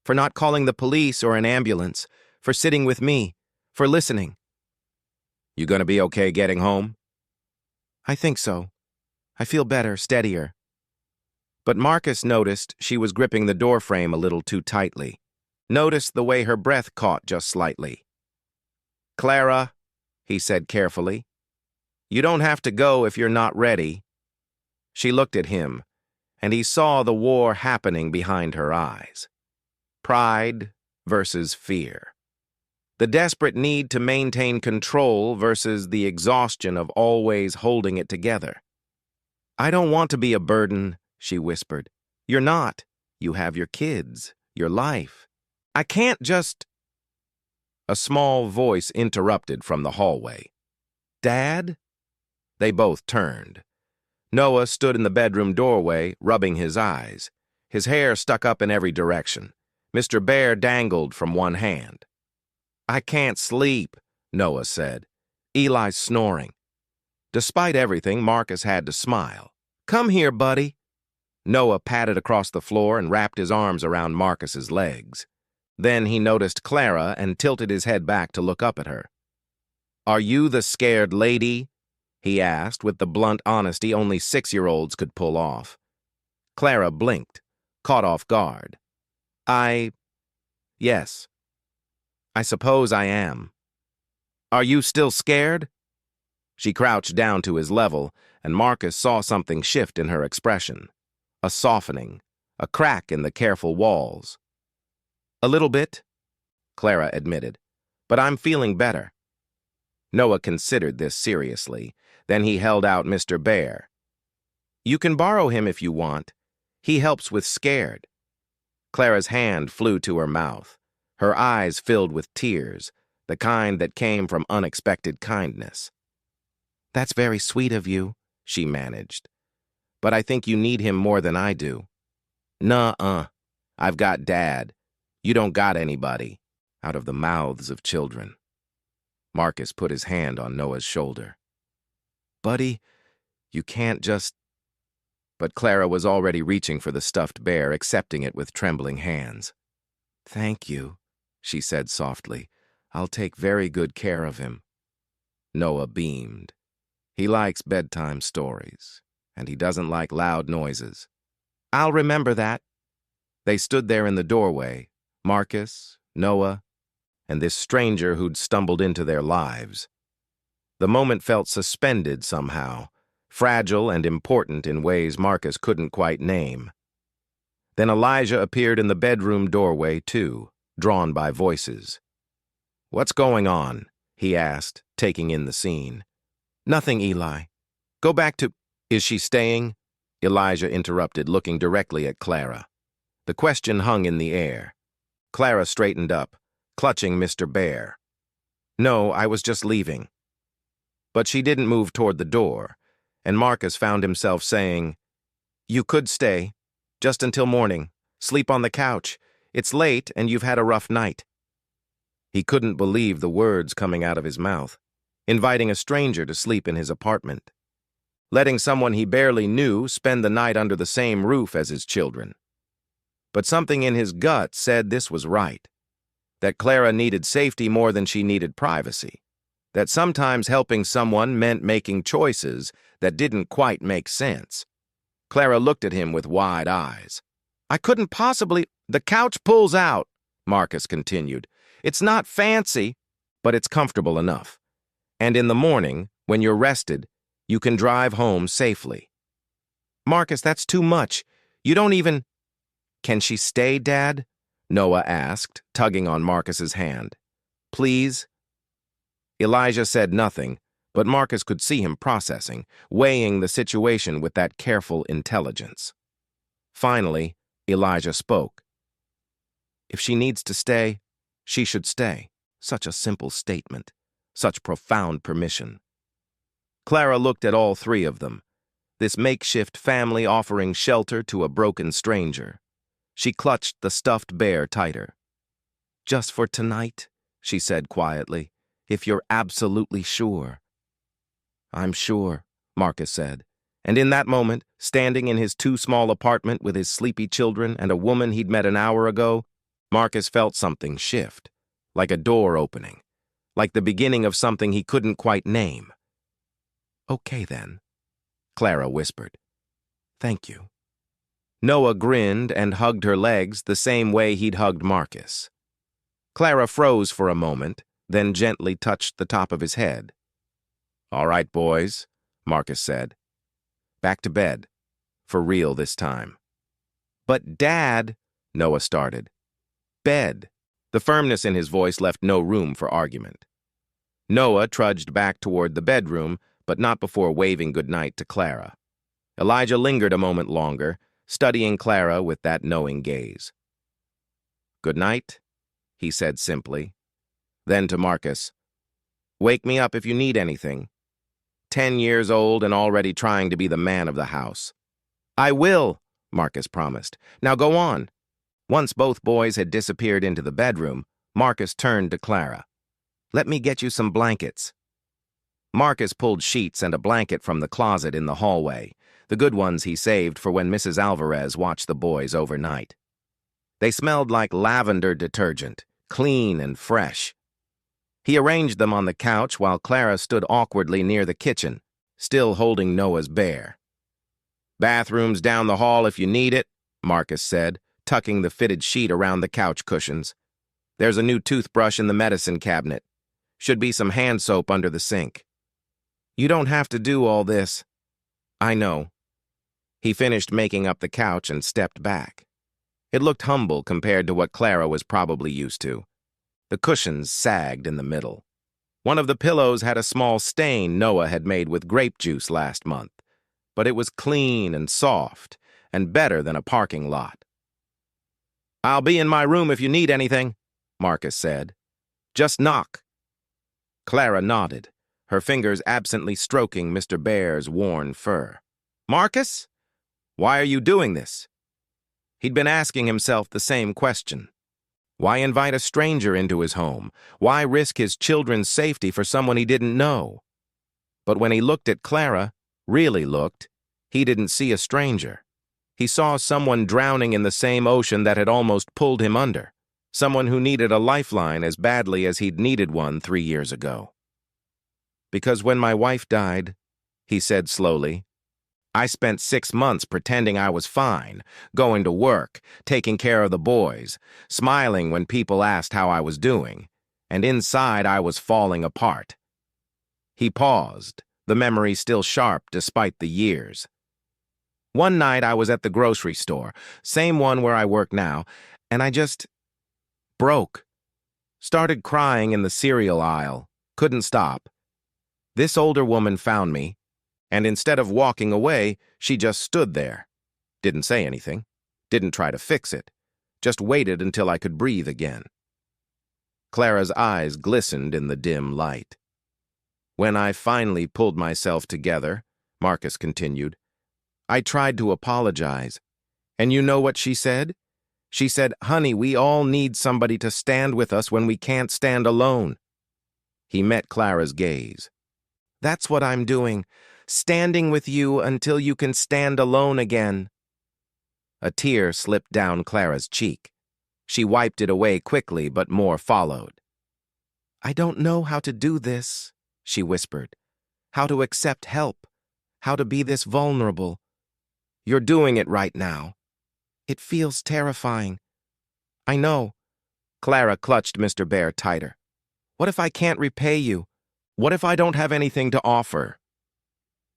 For not calling the police or an ambulance, for sitting with me, for listening. You gonna be okay getting home? I think so. I feel better, steadier. But Marcus noticed she was gripping the doorframe a little too tightly. Noticed the way her breath caught just slightly. Clara, he said carefully, you don't have to go if you're not ready. She looked at him, and he saw the war happening behind her eyes. Pride versus fear. The desperate need to maintain control versus the exhaustion of always holding it together. I don't want to be a burden, she whispered. You're not. You have your kids, your life. I can't just... A small voice interrupted from the hallway. Dad? They both turned. Noah stood in the bedroom doorway, rubbing his eyes. His hair stuck up in every direction. Mr. Bear dangled from one hand. I can't sleep, Noah said. Eli's snoring. Despite everything, Marcus had to smile. Come here, buddy. Noah padded across the floor and wrapped his arms around Marcus's legs. Then he noticed Clara and tilted his head back to look up at her. Are you the scared lady? He asked with the blunt honesty only 6-year-olds could pull off. Clara blinked, caught off guard. Yes. I suppose I am. Are you still scared? She crouched down to his level, and Marcus saw something shift in her expression. A softening, a crack in the careful walls. A little bit, Clara admitted, but I'm feeling better. Noah considered this seriously. Then he held out Mr. Bear. You can borrow him if you want. He helps with scared. Clara's hand flew to her mouth. Her eyes filled with tears, the kind that came from unexpected kindness. That's very sweet of you, she managed. But I think you need him more than I do. Nuh-uh. I've got Dad. You don't got anybody. Out of the mouths of children. Marcus put his hand on Noah's shoulder. Buddy, you can't just... But Clara was already reaching for the stuffed bear, accepting it with trembling hands. Thank you, she said softly. I'll take very good care of him. Noah beamed. He likes bedtime stories, and he doesn't like loud noises. I'll remember that. They stood there in the doorway, Marcus, Noah, and this stranger who'd stumbled into their lives. The moment felt suspended somehow, fragile and important in ways Marcus couldn't quite name. Then Elijah appeared in the bedroom doorway, too, drawn by voices. What's going on? He asked, taking in the scene. Nothing, Eli. Go back to... Is she staying? Elijah interrupted, looking directly at Clara. The question hung in the air. Clara straightened up, clutching Mr. Bear. No, I was just leaving. But she didn't move toward the door, and Marcus found himself saying, You could stay, just until morning. Sleep on the couch. It's late, and you've had a rough night. He couldn't believe the words coming out of his mouth, inviting a stranger to sleep in his apartment, letting someone he barely knew spend the night under the same roof as his children. But something in his gut said this was right, that Clara needed safety more than she needed privacy, that sometimes helping someone meant making choices that didn't quite make sense. Clara looked at him with wide eyes. I couldn't possibly... The couch pulls out, Marcus continued. It's not fancy, but it's comfortable enough. And in the morning, when you're rested, you can drive home safely. Marcus, that's too much. You don't even... Can she stay, Dad? Noah asked, tugging on Marcus's hand. Please? Elijah said nothing, but Marcus could see him processing, weighing the situation with that careful intelligence. Finally, Elijah spoke. If she needs to stay, she should stay. Such a simple statement, such profound permission. Clara looked at all three of them, this makeshift family offering shelter to a broken stranger. She clutched the stuffed bear tighter. Just for tonight, she said quietly, if you're absolutely sure. I'm sure, Marcus said, and in that moment, standing in his too-small apartment with his sleepy children and a woman he'd met an hour ago, Marcus felt something shift, like a door opening, like the beginning of something he couldn't quite name. Okay, then, Clara whispered. Thank you. Noah grinned and hugged her legs the same way he'd hugged Marcus. Clara froze for a moment, then gently touched the top of his head. All right, boys, Marcus said. Back to bed. For real this time. But Dad, Noah started. Bed. The firmness in his voice left no room for argument. Noah trudged back toward the bedroom, but not before waving goodnight to Clara. Elijah lingered a moment longer, studying Clara with that knowing gaze. Good night, he said simply. Then to Marcus, wake me up if you need anything. 10 years old and already trying to be the man of the house. I will, Marcus promised. Now go on. Once both boys had disappeared into the bedroom, Marcus turned to Clara. Let me get you some blankets. Marcus pulled sheets and a blanket from the closet in the hallway, the good ones he saved for when Mrs. Alvarez watched the boys overnight. They smelled like lavender detergent, clean and fresh. He arranged them on the couch while Clara stood awkwardly near the kitchen, still holding Noah's bear. Bathroom's down the hall if you need it, Marcus said, tucking the fitted sheet around the couch cushions. There's a new toothbrush in the medicine cabinet. Should be some hand soap under the sink. You don't have to do all this. I know. He finished making up the couch and stepped back. It looked humble compared to what Clara was probably used to. The cushions sagged in the middle. One of the pillows had a small stain Noah had made with grape juice last month, but it was clean and soft, and better than a parking lot. "I'll be in my room if you need anything," Marcus said. "Just knock." Clara nodded, her fingers absently stroking Mr. Bear's worn fur. "Marcus? Why are you doing this?" He'd been asking himself the same question. Why invite a stranger into his home? Why risk his children's safety for someone he didn't know? But when he looked at Clara, really looked, he didn't see a stranger. He saw someone drowning in the same ocean that had almost pulled him under, someone who needed a lifeline as badly as he'd needed one 3 years ago. "Because when my wife died," he said slowly, "I spent 6 months pretending I was fine, going to work, taking care of the boys, smiling when people asked how I was doing, and inside I was falling apart." He paused, the memory still sharp despite the years. "One night I was at the grocery store, same one where I work now, and I just broke. Started crying in the cereal aisle, couldn't stop. This older woman found me, and instead of walking away, she just stood there. Didn't say anything, didn't try to fix it, just waited until I could breathe again." Clara's eyes glistened in the dim light. "When I finally pulled myself together," Marcus continued, "I tried to apologize. And you know what she said? She said, 'Honey, we all need somebody to stand with us when we can't stand alone.'" He met Clara's gaze. "That's what I'm doing. Standing with you until you can stand alone again." A tear slipped down Clara's cheek. She wiped it away quickly, but more followed. "I don't know how to do this," she whispered. "How to accept help. How to be this vulnerable. You're doing it right now. It feels terrifying." "I know." Clara clutched Mr. Bear tighter. "What if I can't repay you? What if I don't have anything to offer?"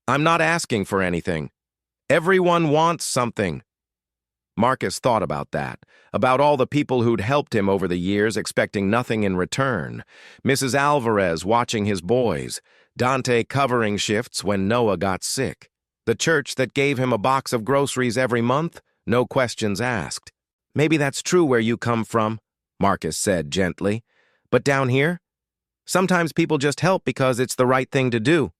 "I'm not asking for anything. Everyone wants something." Marcus thought about that, about all the people who'd helped him over the years expecting nothing in return. Mrs. Alvarez watching his boys, Dante covering shifts when Noah got sick, the church that gave him a box of groceries every month, no questions asked. "Maybe that's true where you come from," Marcus said gently. "But down here, sometimes people just help because it's the right thing to do."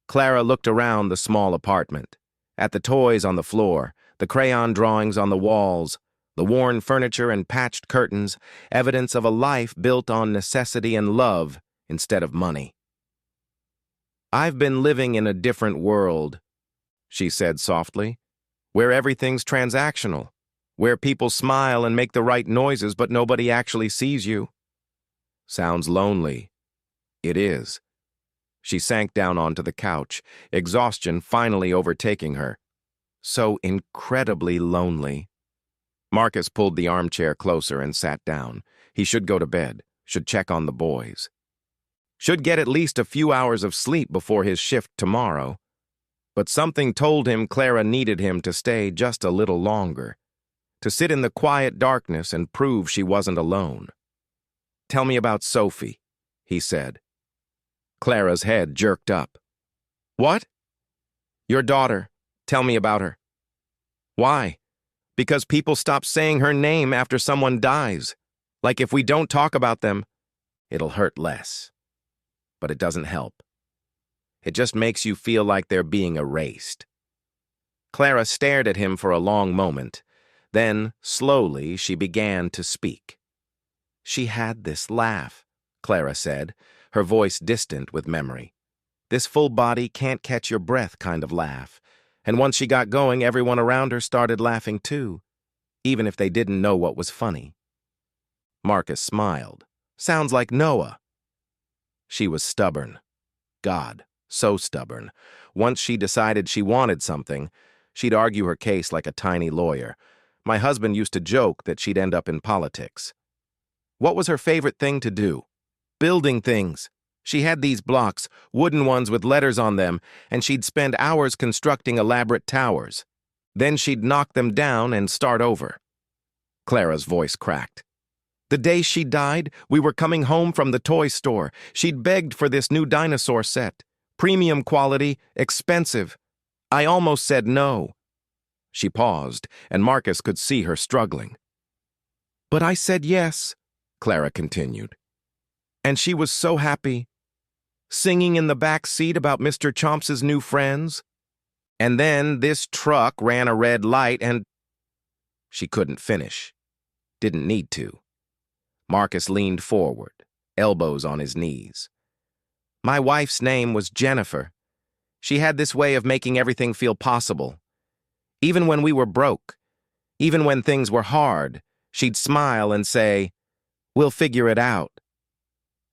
Clara looked around the small apartment, at the toys on the floor, the crayon drawings on the walls, the worn furniture and patched curtains, evidence of a life built on necessity and love instead of money. "I've been living in a different world," she said softly, "where everything's transactional, where people smile and make the right noises but nobody actually sees you." "Sounds lonely." "It is." She sank down onto the couch, exhaustion finally overtaking her. So incredibly lonely. Marcus pulled the armchair closer and sat down. He should go to bed, should check on the boys. Should get at least a few hours of sleep before his shift tomorrow. But something told him Clara needed him to stay just a little longer, to sit in the quiet darkness and prove she wasn't alone. "Tell me about Sophie," he said. Clara's head jerked up. "What?" "Your daughter. Tell me about her." "Why?" "Because people stop saying her name after someone dies. Like if we don't talk about them, it'll hurt less. But it doesn't help. It just makes you feel like they're being erased." Clara stared at him for a long moment. Then, slowly, she began to speak. "She had this laugh," Clara said, her voice distant with memory. "This full body, can't catch your breath kind of laugh. And once she got going, everyone around her started laughing too, even if they didn't know what was funny." Marcus smiled. "Sounds like Noah." She was stubborn. God, so stubborn. Once she decided she wanted something, she'd argue her case like a tiny lawyer. My husband used to joke that she'd end up in politics. What was her favorite thing to do? Building things. She had these blocks, wooden ones with letters on them, and she'd spend hours constructing elaborate towers. Then she'd knock them down and start over. Clara's voice cracked. The day she died, we were coming home from the toy store. She'd begged for this new dinosaur set. Premium quality, expensive. I almost said no. She paused, and Marcus could see her struggling. But I said yes, Clara continued. And she was so happy, singing in the back seat about Mr. Chomps's new friends. And then this truck ran a red light and... She couldn't finish. Didn't need to. Marcus leaned forward, elbows on his knees. My wife's name was Jennifer. She had this way of making everything feel possible. Even when we were broke, even when things were hard, she'd smile and say, "We'll figure it out."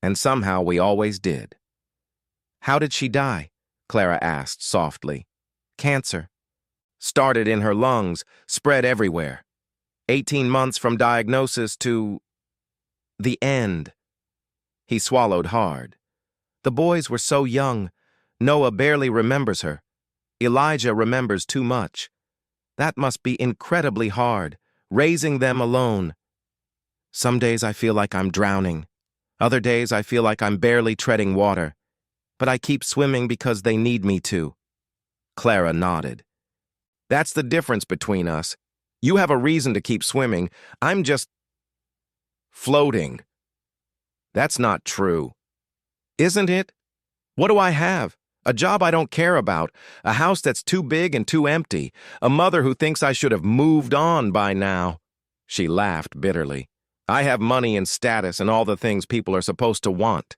And somehow we always did. How did she die? Clara asked softly. Cancer. Started in her lungs, spread everywhere. 18 months from diagnosis to... the end. He swallowed hard. The boys were so young. Noah barely remembers her. Elijah remembers too much. That must be incredibly hard, raising them alone. Some days I feel like I'm drowning. Other days I feel like I'm barely treading water. But I keep swimming because they need me to. Clara nodded. That's the difference between us. You have a reason to keep swimming. I'm just... floating. That's not true. Isn't it? What do I have? A job I don't care about, a house that's too big and too empty, a mother who thinks I should have moved on by now. She laughed bitterly. I have money and status and all the things people are supposed to want.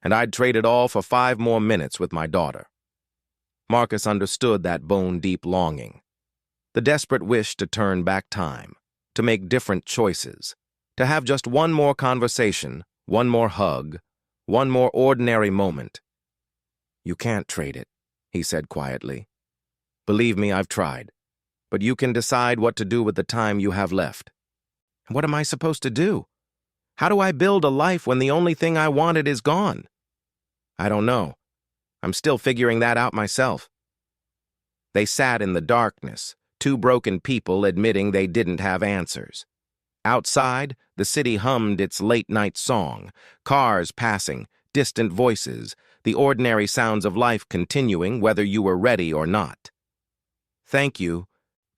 And I'd trade it all for 5 more minutes with my daughter. Marcus understood that bone-deep longing. The desperate wish to turn back time, to make different choices, to have just one more conversation, one more hug, one more ordinary moment. You can't trade it, he said quietly. Believe me, I've tried. But you can decide what to do with the time you have left. What am I supposed to do? How do I build a life when the only thing I wanted is gone? I don't know. I'm still figuring that out myself. They sat in the darkness, 2 broken people admitting they didn't have answers. Outside, the city hummed its late-night song, cars passing, distant voices, the ordinary sounds of life continuing whether you were ready or not. Thank you,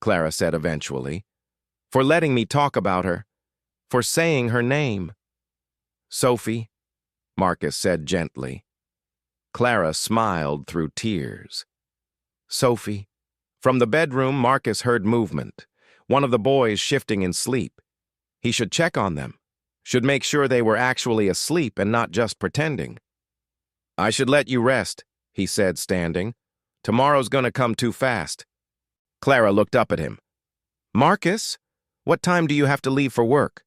Clara said eventually, for letting me talk about her, for saying her name. Sophie, Marcus said gently. Clara smiled through tears. Sophie. From the bedroom, Marcus heard movement, one of the boys shifting in sleep. He should check on them, should make sure they were actually asleep and not just pretending. I should let you rest, he said, standing. Tomorrow's gonna come too fast. Clara looked up at him. Marcus, what time do you have to leave for work?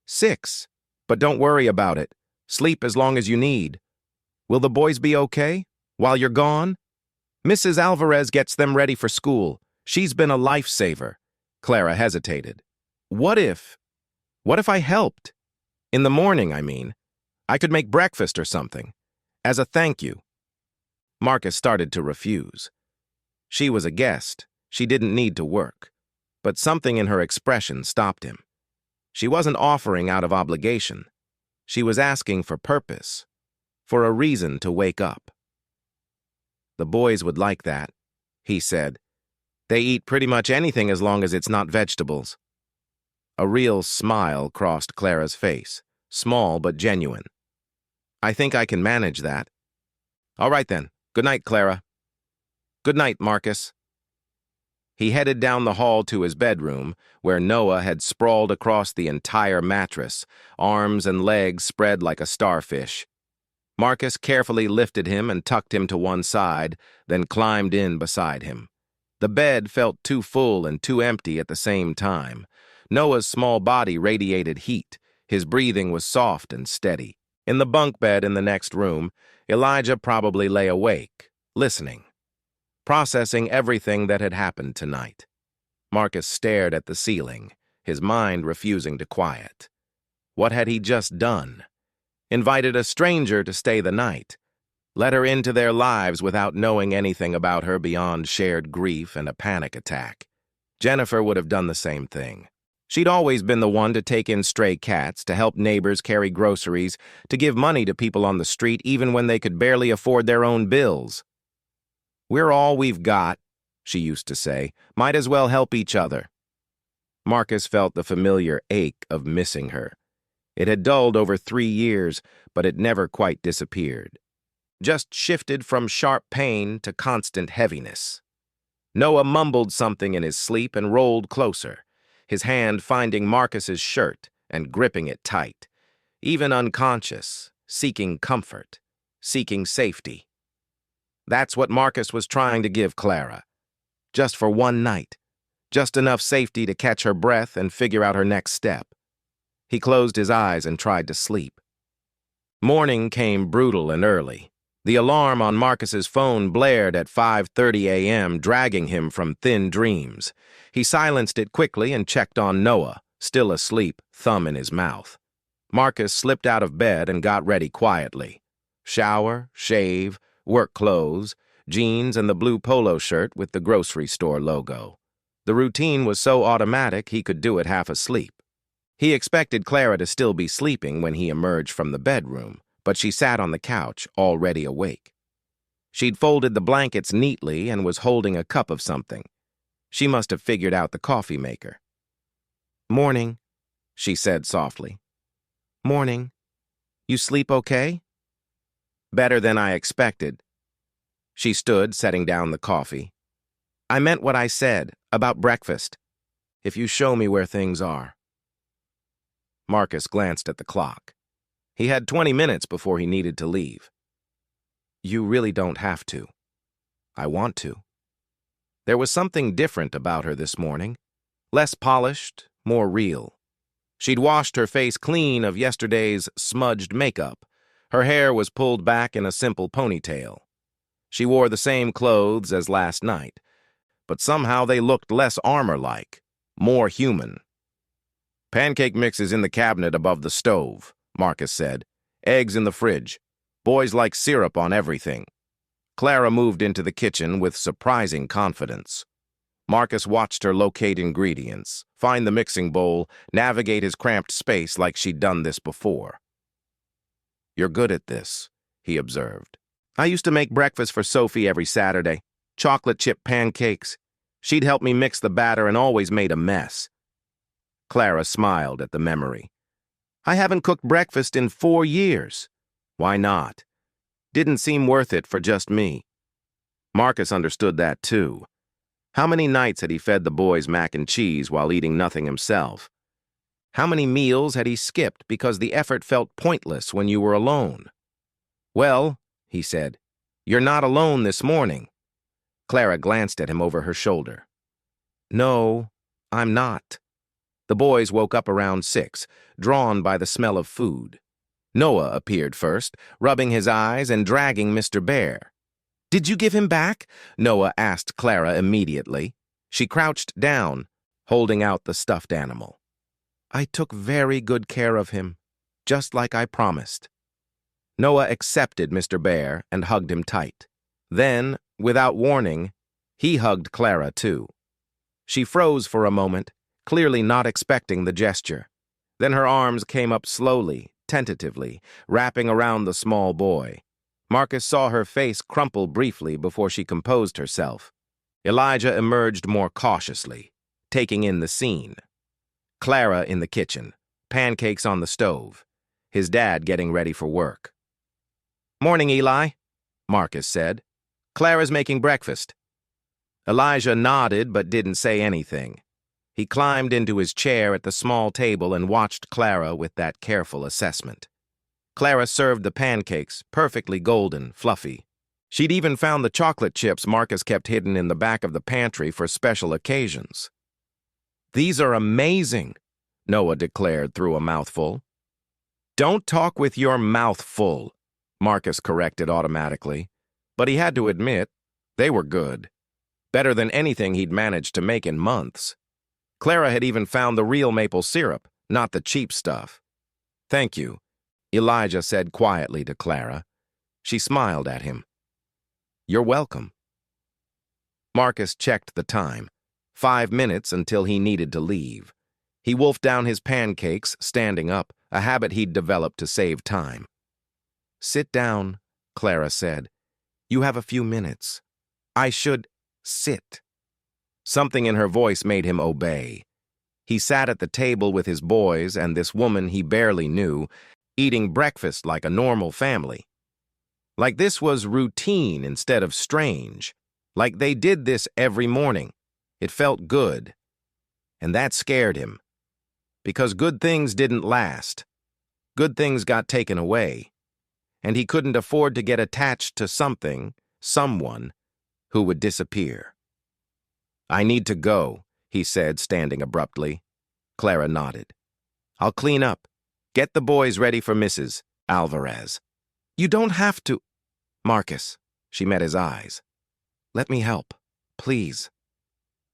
6. But don't worry about it. Sleep as long as you need. Will the boys be okay while you're gone? Mrs. Alvarez gets them ready for school. She's been a lifesaver. Clara hesitated. What if I helped? In the morning, I mean. I could make breakfast or something. As a thank you. Marcus started to refuse. She was a guest. She didn't need to work. But something in her expression stopped him. She wasn't offering out of obligation. She was asking for purpose, for a reason to wake up. The boys would like that, he said. They eat pretty much anything as long as it's not vegetables. A real smile crossed Clara's face, small but genuine. I think I can manage that. All right then. Good night, Clara. Good night, Marcus. He headed down the hall to his bedroom, where Noah had sprawled across the entire mattress, arms and legs spread like a starfish. Marcus carefully lifted him and tucked him to one side, then climbed in beside him. The bed felt too full and too empty at the same time. Noah's small body radiated heat. His breathing was soft and steady. In the bunk bed in the next room, Elijah probably lay awake, listening, processing everything that had happened tonight. Marcus stared at the ceiling, his mind refusing to quiet. What had he just done? Invited a stranger to stay the night, let her into their lives without knowing anything about her beyond shared grief and a panic attack. Jennifer would have done the same thing. She'd always been the one to take in stray cats, to help neighbors carry groceries, to give money to people on the street even when they could barely afford their own bills. "We're all we've got," she used to say. "Might as well help each other." Marcus felt the familiar ache of missing her. It had dulled over 3 years, but it never quite disappeared. Just shifted from sharp pain to constant heaviness. Noah mumbled something in his sleep and rolled closer, his hand finding Marcus's shirt and gripping it tight, even unconscious, seeking comfort, seeking safety. That's what Marcus was trying to give Clara. Just for one night. Just enough safety to catch her breath and figure out her next step. He closed his eyes and tried to sleep. Morning came brutal and early. The alarm on Marcus's phone blared at 5:30 a.m., dragging him from thin dreams. He silenced it quickly and checked on Noah, still asleep, thumb in his mouth. Marcus slipped out of bed and got ready quietly. Shower, shave, work clothes, jeans and the blue polo shirt with the grocery store logo. The routine was so automatic he could do it half asleep. He expected Clara to still be sleeping when he emerged from the bedroom, but she sat on the couch, already awake. She'd folded the blankets neatly and was holding a cup of something. She must have figured out the coffee maker. "Morning," she said softly. "Morning. You sleep okay?" "Better than I expected." She stood, setting down the coffee. "I meant what I said, about breakfast. If you show me where things are." Marcus glanced at the clock. He had 20 minutes before he needed to leave. "You really don't have to. I want to." There was something different about her this morning. Less polished, more real. She'd washed her face clean of yesterday's smudged makeup. Her hair was pulled back in a simple ponytail. She wore the same clothes as last night, but somehow they looked less armor-like, more human. "Pancake mix is in the cabinet above the stove," Marcus said. "Eggs in the fridge. Boys like syrup on everything." Clara moved into the kitchen with surprising confidence. Marcus watched her locate ingredients, find the mixing bowl, navigate his cramped space like she'd done this before. "You're good at this," he observed. "I used to make breakfast for Sophie every Saturday. Chocolate chip pancakes. She'd help me mix the batter and always made a mess." Clara smiled at the memory. "I haven't cooked breakfast in 4 years. Why not? Didn't seem worth it for just me." Marcus understood that too. How many nights had he fed the boys mac and cheese while eating nothing himself? How many meals had he skipped because the effort felt pointless when you were alone? "Well," he said, "you're not alone this morning." Clara glanced at him over her shoulder. "No, I'm not." The boys woke up around 6, drawn by the smell of food. Noah appeared first, rubbing his eyes and dragging Mr. Bear. "Did you give him back?" Noah asked Clara immediately. She crouched down, holding out the stuffed animal. "I took very good care of him, just like I promised." Noah accepted Mr. Bear and hugged him tight. Then, without warning, he hugged Clara too. She froze for a moment, clearly not expecting the gesture. Then her arms came up slowly, tentatively, wrapping around the small boy. Marcus saw her face crumple briefly before she composed herself. Elijah emerged more cautiously, taking in the scene. Clara in the kitchen, pancakes on the stove, his dad getting ready for work. "Morning, Eli," Marcus said. "Clara's making breakfast." Elijah nodded but didn't say anything. He climbed into his chair at the small table and watched Clara with that careful assessment. Clara served the pancakes, perfectly golden, fluffy. She'd even found the chocolate chips Marcus kept hidden in the back of the pantry for special occasions. "These are amazing," Noah declared through a mouthful. "Don't talk with your mouth full," Marcus corrected automatically. But he had to admit, they were good. Better than anything he'd managed to make in months. Clara had even found the real maple syrup, not the cheap stuff. "Thank you," Elijah said quietly to Clara. She smiled at him. "You're welcome." Marcus checked the time. 5 minutes until he needed to leave. He wolfed down his pancakes, standing up, a habit he'd developed to save time. "Sit down," Clara said. "You have a few minutes." "I should sit." Something in her voice made him obey. He sat at the table with his boys and this woman he barely knew, eating breakfast like a normal family. Like this was routine instead of strange. Like they did this every morning. It felt good. And that scared him. Because good things didn't last. Good things got taken away. And he couldn't afford to get attached to something, someone, who would disappear. "I need to go," he said, standing abruptly. Clara nodded. "I'll clean up. Get the boys ready for Mrs. Alvarez." "You don't have to." "Marcus," she met his eyes. "Let me help. Please."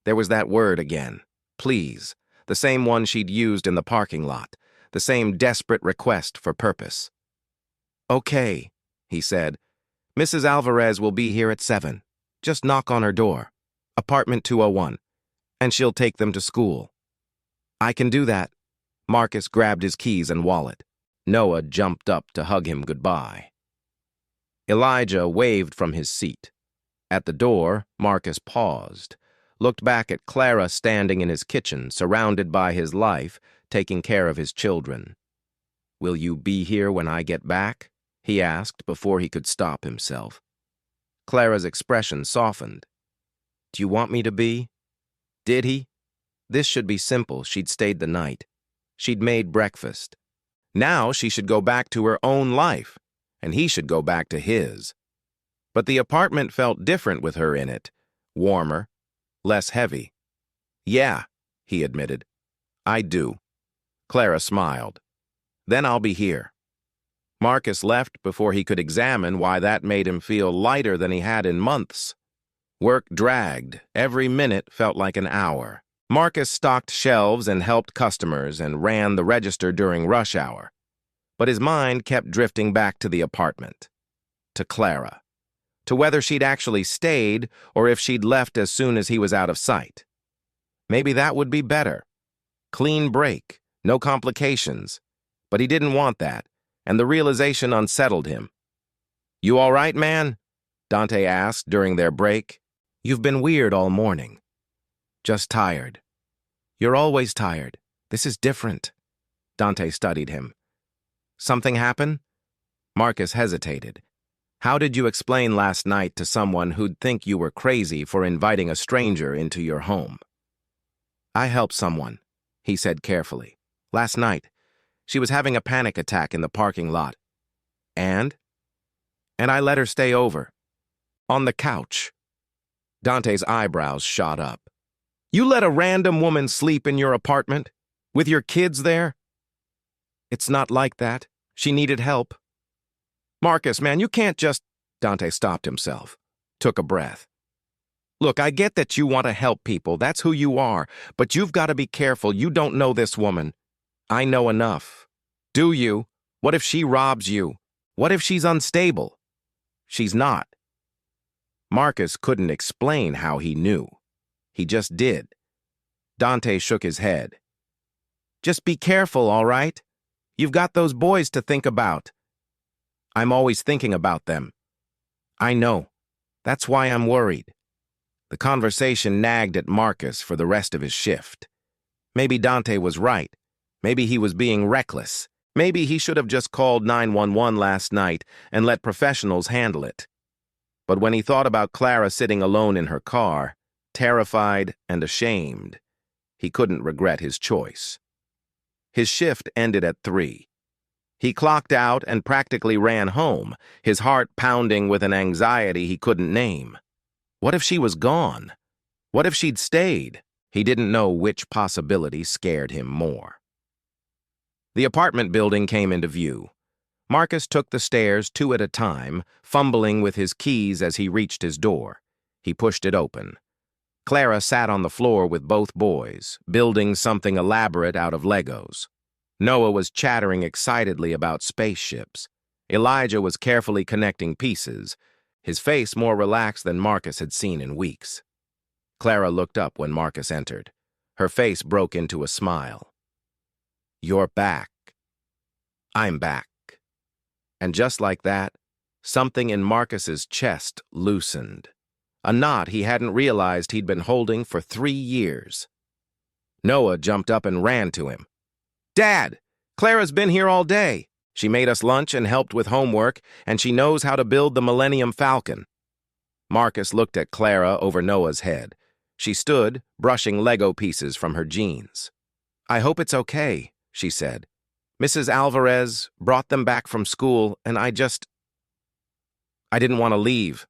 There was that word again. Please. The same one she'd used in the parking lot. The same desperate request for purpose. "Okay," he said. "Mrs. Alvarez will be here at 7. Just knock on her door. Apartment 201. And she'll take them to school." "I can do that." Marcus grabbed his keys and wallet. Noah jumped up to hug him goodbye. Elijah waved from his seat. At the door, Marcus paused, looked back at Clara standing in his kitchen, surrounded by his life, taking care of his children. "Will you be here when I get back?" he asked before he could stop himself. Clara's expression softened. "Do you want me to be?" Did he? This should be simple. She'd stayed the night. She'd made breakfast. Now she should go back to her own life, and he should go back to his. But the apartment felt different with her in it. Warmer, less heavy. "Yeah," he admitted. "I do." Clara smiled. "Then I'll be here." Marcus left before he could examine why that made him feel lighter than he had in months. Work dragged. Every minute felt like an hour. Marcus stocked shelves and helped customers and ran the register during rush hour. But his mind kept drifting back to the apartment. To Clara. To whether she'd actually stayed or if she'd left as soon as he was out of sight. Maybe that would be better. Clean break, no complications. But he didn't want that, and the realization unsettled him. "You all right, man?" Dante asked during their break. "You've been weird all morning." "Just tired." "You're always tired. This is different." Dante studied him. "Something happen?" Marcus hesitated. "How did you explain last night to someone who'd think you were crazy for inviting a stranger into your home?" "I helped someone," he said carefully. "Last night. She was having a panic attack in the parking lot. And? And I let her stay over. On the couch." Dante's eyebrows shot up. "You let a random woman sleep in your apartment? With your kids there?" "It's not like that. She needed help." "Marcus, man, you can't just—" Dante stopped himself, took a breath. "Look, I get that you want to help people. That's who you are. But you've got to be careful. You don't know this woman." "I know enough." "Do you? What if she robs you? What if she's unstable?" "She's not." Marcus couldn't explain how he knew. He just did. Dante shook his head. "Just be careful, all right? You've got those boys to think about." "I'm always thinking about them." "I know. That's why I'm worried." The conversation nagged at Marcus for the rest of his shift. Maybe Dante was right. Maybe he was being reckless. Maybe he should have just called 911 last night and let professionals handle it. But when he thought about Clara sitting alone in her car, terrified and ashamed, he couldn't regret his choice. His shift ended at 3. He clocked out and practically ran home, his heart pounding with an anxiety he couldn't name. What if she was gone? What if she'd stayed? He didn't know which possibility scared him more. The apartment building came into view. Marcus took the stairs 2 at a time, fumbling with his keys as he reached his door. He pushed it open. Clara sat on the floor with both boys, building something elaborate out of Legos. Noah was chattering excitedly about spaceships. Elijah was carefully connecting pieces, his face more relaxed than Marcus had seen in weeks. Clara looked up when Marcus entered. Her face broke into a smile. You're back. I'm back. And just like that, something in Marcus's chest loosened. A knot he hadn't realized he'd been holding for 3 years. Noah jumped up and ran to him. "Dad, Clara's been here all day. She made us lunch and helped with homework, and she knows how to build the Millennium Falcon." Marcus looked at Clara over Noah's head. She stood, brushing Lego pieces from her jeans. "I hope it's okay," she said. "Mrs. Alvarez brought them back from school, and I didn't want to leave."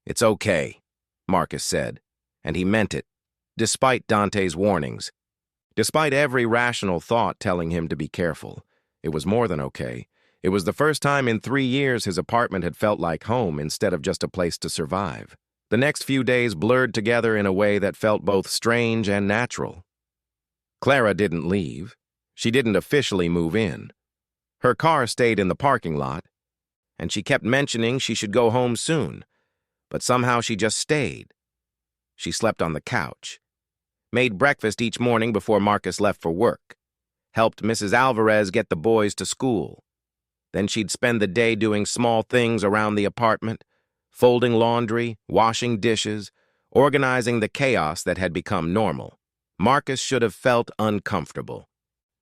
"It's okay," Marcus said, and he meant it, despite Dante's warnings. Despite every rational thought telling him to be careful. It was more than okay. It was the first time in 3 years his apartment had felt like home instead of just a place to survive. The next few days blurred together in a way that felt both strange and natural. Clara didn't leave. She didn't officially move in. Her car stayed in the parking lot, and she kept mentioning she should go home soon, but somehow she just stayed. She slept on the couch, made breakfast each morning before Marcus left for work, helped Mrs. Alvarez get the boys to school. Then she'd spend the day doing small things around the apartment, folding laundry, washing dishes, organizing the chaos that had become normal. Marcus should have felt uncomfortable,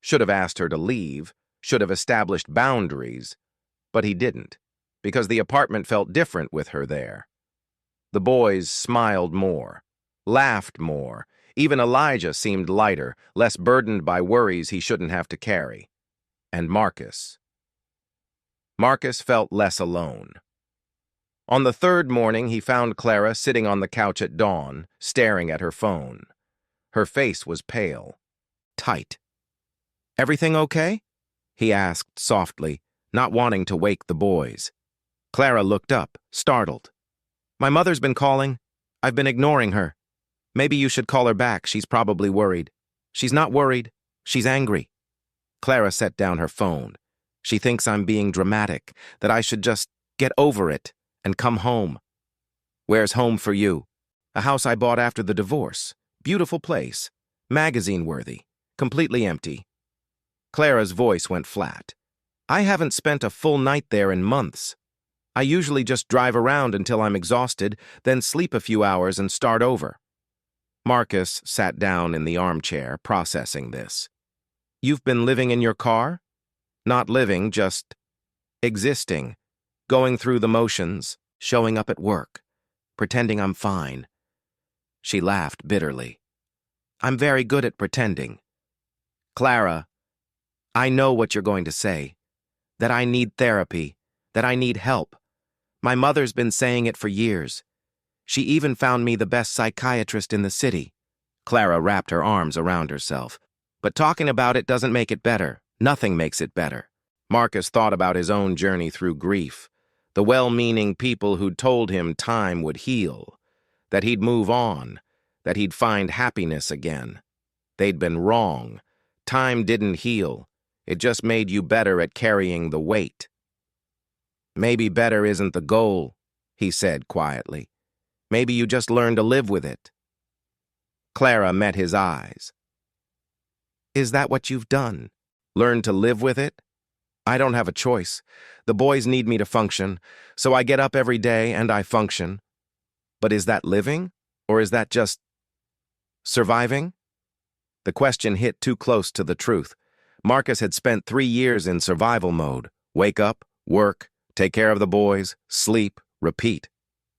should have asked her to leave, should have established boundaries, but he didn't, because the apartment felt different with her there. The boys smiled more, laughed more. Even Elijah seemed lighter, less burdened by worries he shouldn't have to carry. And Marcus felt less alone. On the 3rd morning, he found Clara sitting on the couch at dawn, staring at her phone. Her face was pale, tight. "Everything okay?" he asked softly, not wanting to wake the boys. Clara looked up, startled. "My mother's been calling. I've been ignoring her. Maybe you should call her back. She's probably worried." "She's not worried. She's angry." Clara set down her phone. "She thinks I'm being dramatic, that I should just get over it and come home." "Where's home for you?" "A house I bought after the divorce. Beautiful place. Magazine-worthy. Completely empty." Clara's voice went flat. "I haven't spent a full night there in months. I usually just drive around until I'm exhausted, then sleep a few hours and start over." Marcus sat down in the armchair, processing this. "You've been living in your car?" "Not living, just existing, going through the motions, showing up at work, pretending I'm fine." She laughed bitterly. "I'm very good at pretending." "Clara, I know what you're going to say, that I need therapy, that I need help. My mother's been saying it for years. She even found me the best psychiatrist in the city." Clara wrapped her arms around herself. "But talking about it doesn't make it better. Nothing makes it better." Marcus thought about his own journey through grief, the well-meaning people who'd told him time would heal, that he'd move on, that he'd find happiness again. They'd been wrong. Time didn't heal. It just made you better at carrying the weight. "Maybe better isn't the goal," he said quietly. "Maybe you just learn to live with it." Clara met his eyes. "Is that what you've done? Learn to live with it?" "I don't have a choice. The boys need me to function, so I get up every day and I function." "But is that living? Or is that just surviving?" The question hit too close to the truth. Marcus had spent 3 years in survival mode. Wake up, work, take care of the boys, sleep, repeat.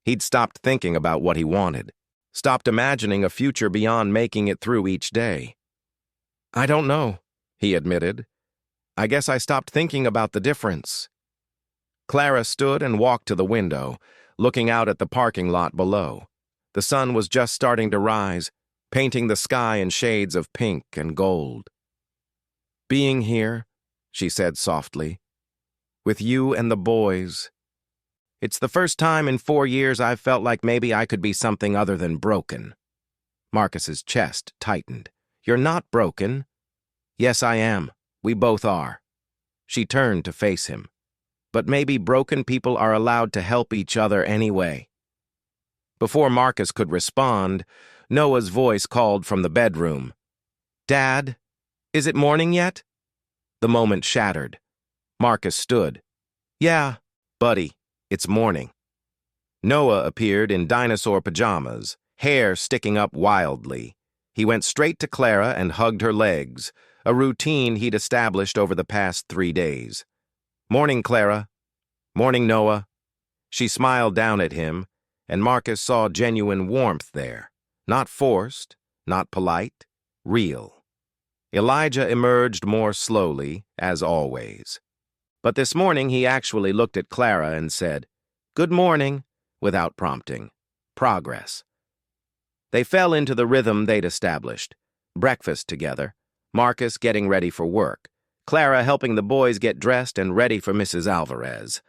He'd stopped thinking about what he wanted, stopped imagining a future beyond making it through each day. "I don't know," he admitted. "I guess I stopped thinking about the difference." Clara stood and walked to the window, looking out at the parking lot below. The sun was just starting to rise, painting the sky in shades of pink and gold. "Being here," she said softly, "with you and the boys. It's the first time in 4 years I've felt like maybe I could be something other than broken." Marcus's chest tightened. "You're not broken." "Yes, I am. We both are." She turned to face him. "But maybe broken people are allowed to help each other anyway." Before Marcus could respond, Noah's voice called from the bedroom. "Dad?" Is it morning yet? The moment shattered. Marcus stood. Yeah, buddy, it's morning. Noah appeared in dinosaur pajamas, hair sticking up wildly. He went straight to Clara and hugged her legs, a routine he'd established over the past 3 days. Morning, Clara. Morning, Noah. She smiled down at him, and Marcus saw genuine warmth there. Not forced, not polite, real. Elijah emerged more slowly, as always. But this morning he actually looked at Clara and said, "Good morning," without prompting. Progress. They fell into the rhythm they'd established. Breakfast together, Marcus getting ready for work, Clara helping the boys get dressed and ready for Mrs. Alvarez.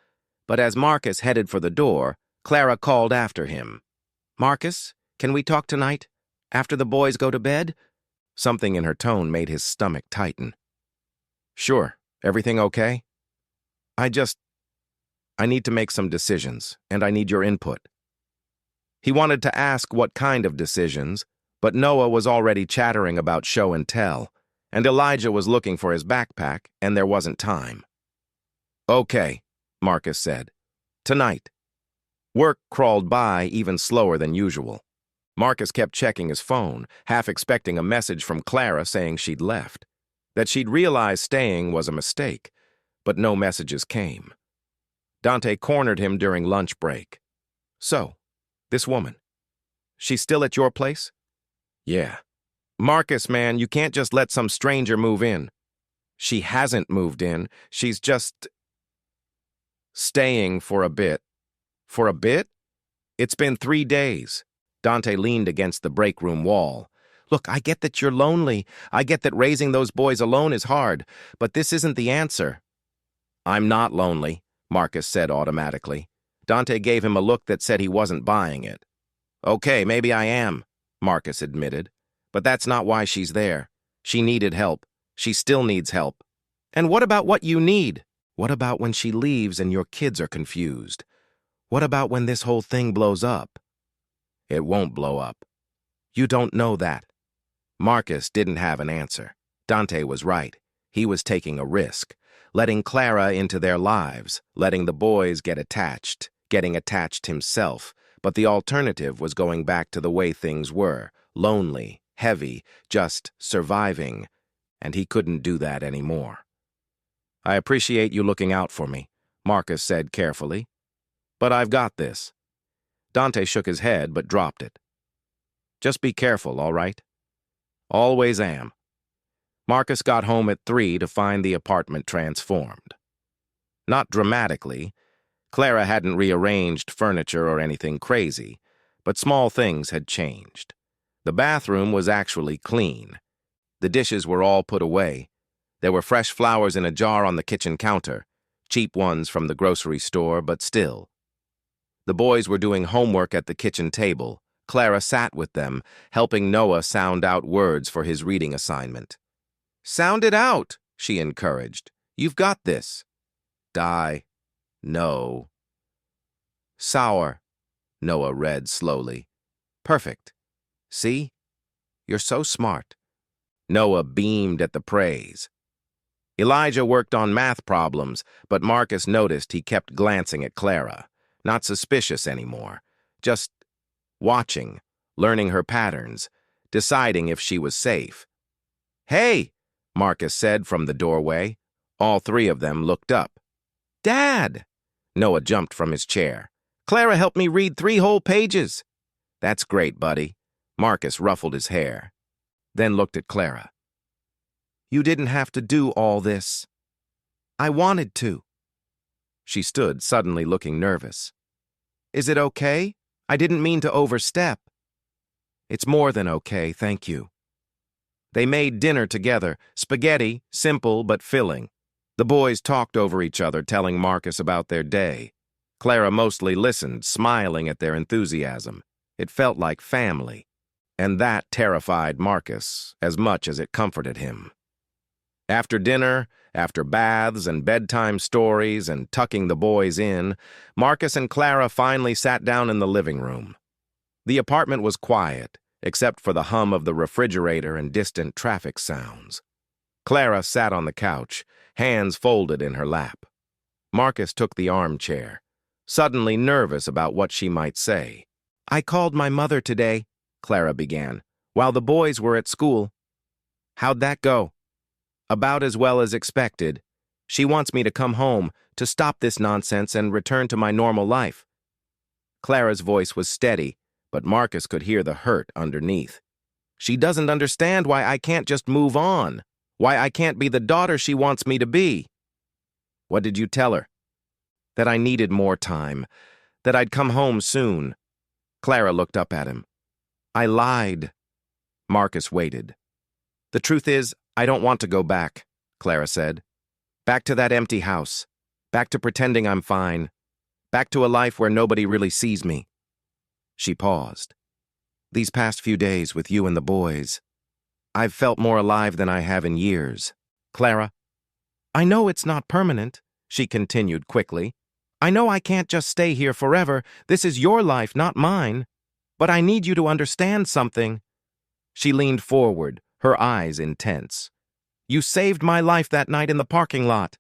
But as Marcus headed for the door, Clara called after him. "Marcus, can we talk tonight? After the boys go to bed?" Something in her tone made his stomach tighten. "Sure. Everything okay? I need to make some decisions, and I need your input." He wanted to ask what kind of decisions, but Noah was already chattering about show and tell, and Elijah was looking for his backpack, and there wasn't time. "Okay," Marcus said. "Tonight." Work crawled by even slower than usual. Marcus kept checking his phone, half expecting a message from Clara saying she'd left, that she'd realized staying was a mistake, but no messages came. Dante cornered him during lunch break. "So, this woman, she's still at your place?" "Yeah." "Marcus, man, you can't just let some stranger move in." "She hasn't moved in. She's just staying for a bit." "For a bit? It's been 3 days. Dante leaned against the break room wall. "Look, I get that you're lonely. I get that raising those boys alone is hard, but this isn't the answer." "I'm not lonely," Marcus said automatically. Dante gave him a look that said he wasn't buying it. "Okay, maybe I am," Marcus admitted. "But that's not why she's there. She needed help. She still needs help." "And what about what you need? What about when she leaves and your kids are confused? What about when this whole thing blows up?" "It won't blow up." "You don't know that." Marcus didn't have an answer. Dante was right. He was taking a risk, letting Clara into their lives, letting the boys get attached, getting attached himself, but the alternative was going back to the way things were, lonely, heavy, just surviving, and he couldn't do that anymore. "I appreciate you looking out for me," Marcus said carefully. "But I've got this." Dante shook his head but dropped it. "Just be careful, all right?" "Always am." Marcus got home at 3 to find the apartment transformed. Not dramatically. Clara hadn't rearranged furniture or anything crazy, but small things had changed. The bathroom was actually clean. The dishes were all put away. There were fresh flowers in a jar on the kitchen counter, cheap ones from the grocery store, but still. The boys were doing homework at the kitchen table. Clara sat with them, helping Noah sound out words for his reading assignment. "Sound it out," she encouraged. "You've got this." "Die. No." "Sour," Noah read slowly. "Perfect. See? You're so smart." Noah beamed at the praise. Elijah worked on math problems, but Marcus noticed he kept glancing at Clara. Not suspicious anymore, just watching, learning her patterns, deciding if she was safe. "Hey," Marcus said from the doorway. All 3 of them looked up. "Dad!" Noah jumped from his chair. "Clara helped me read 3 whole pages." "That's great, buddy." Marcus ruffled his hair, then looked at Clara. "You didn't have to do all this." "I wanted to." She stood, suddenly looking nervous. "Is it okay? I didn't mean to overstep." "It's more than okay, thank you." They made dinner together, spaghetti, simple but filling. The boys talked over each other, telling Marcus about their day. Clara mostly listened, smiling at their enthusiasm. It felt like family. And that terrified Marcus as much as it comforted him. After dinner, after baths and bedtime stories and tucking the boys in, Marcus and Clara finally sat down in the living room. The apartment was quiet, except for the hum of the refrigerator and distant traffic sounds. Clara sat on the couch, hands folded in her lap. Marcus took the armchair, suddenly nervous about what she might say. "I called my mother today," Clara began, "while the boys were at school." "How'd that go?" "About as well as expected. She wants me to come home, to stop this nonsense and return to my normal life." Clara's voice was steady, but Marcus could hear the hurt underneath. "She doesn't understand why I can't just move on, why I can't be the daughter she wants me to be." "What did you tell her?" "That I needed more time, that I'd come home soon." Clara looked up at him. "I lied." Marcus waited. "The truth is, I don't want to go back," Clara said. "Back to that empty house. Back to pretending I'm fine. Back to a life where nobody really sees me." She paused. "These past few days with you and the boys, I've felt more alive than I have in years." "Clara, I know it's not permanent," she continued quickly. "I know I can't just stay here forever. This is your life, not mine. But I need you to understand something." She leaned forward, her eyes intense. "You saved my life that night in the parking lot.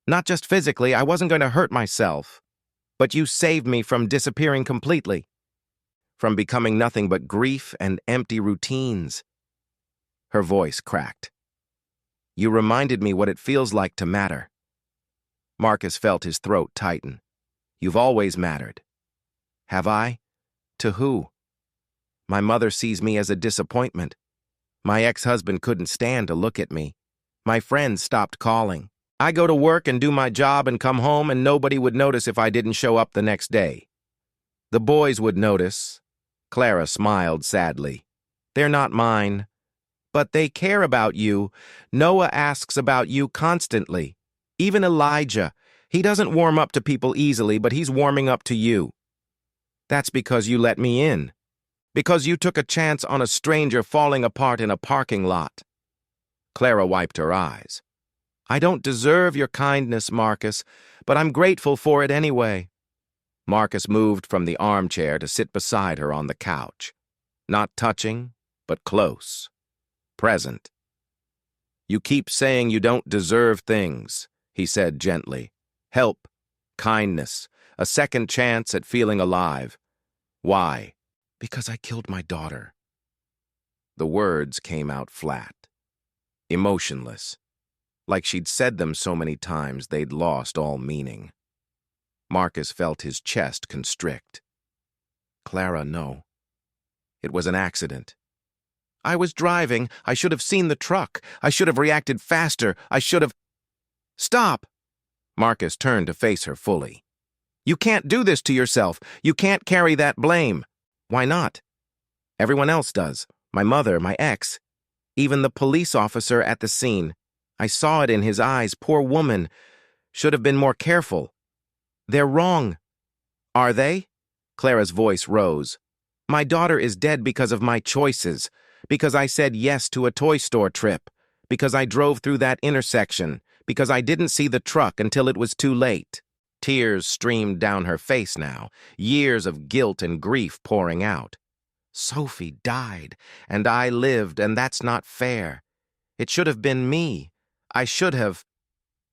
Not just physically, I wasn't going to hurt myself. But you saved me from disappearing completely. From becoming nothing but grief and empty routines." Her voice cracked. "You reminded me what it feels like to matter." Marcus felt his throat tighten. "You've always mattered." "Have I? To who?" "My mother sees me as a disappointment. My ex-husband couldn't stand to look at me. My friends stopped calling. I go to work and do my job and come home, and nobody would notice if I didn't show up the next day. The boys would notice." Clara smiled sadly. "They're not mine. But they care about you. Noah asks about you constantly. Even Elijah. He doesn't warm up to people easily, but he's warming up to you. That's because you let me in. Because you took a chance on a stranger falling apart in a parking lot." Clara wiped her eyes. "I don't deserve your kindness, Marcus, but I'm grateful for it anyway." Marcus moved from the armchair to sit beside her on the couch. Not touching, but close. Present. "You keep saying you don't deserve things," he said gently. "Help, kindness, a second chance at feeling alive. Why?" "Because I killed my daughter." The words came out flat, emotionless, like she'd said them so many times they'd lost all meaning. Marcus felt his chest constrict. "Clara, no. It was an accident. I was driving. I should have seen the truck. I should have reacted faster. I should have—" "Stop!" Marcus turned to face her fully. "You can't do this to yourself. You can't carry that blame." "Why not? Everyone else does. My mother, my ex, even the police officer at the scene. I saw it in his eyes. Poor woman. Should have been more careful. They're wrong." "Are they?" Clara's voice rose. "My daughter is dead because of my choices. Because I said yes to a toy store trip. Because I drove through that intersection. Because I didn't see the truck until it was too late." Tears streamed down her face now, years of guilt and grief pouring out. "Sophie died, and I lived, and that's not fair. It should have been me. I should have—"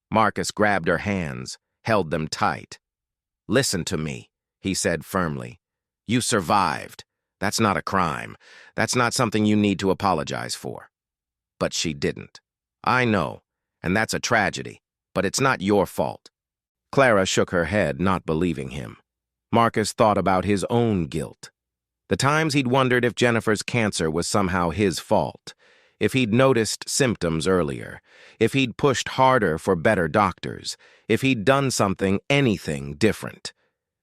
Marcus grabbed her hands, held them tight. "Listen to me," he said firmly. "You survived. That's not a crime. That's not something you need to apologize for." "But she didn't. I know, and that's a tragedy, but it's not your fault." Clara shook her head, not believing him. Marcus thought about his own guilt. The times he'd wondered if Jennifer's cancer was somehow his fault, if he'd noticed symptoms earlier, if he'd pushed harder for better doctors, if he'd done something, anything different.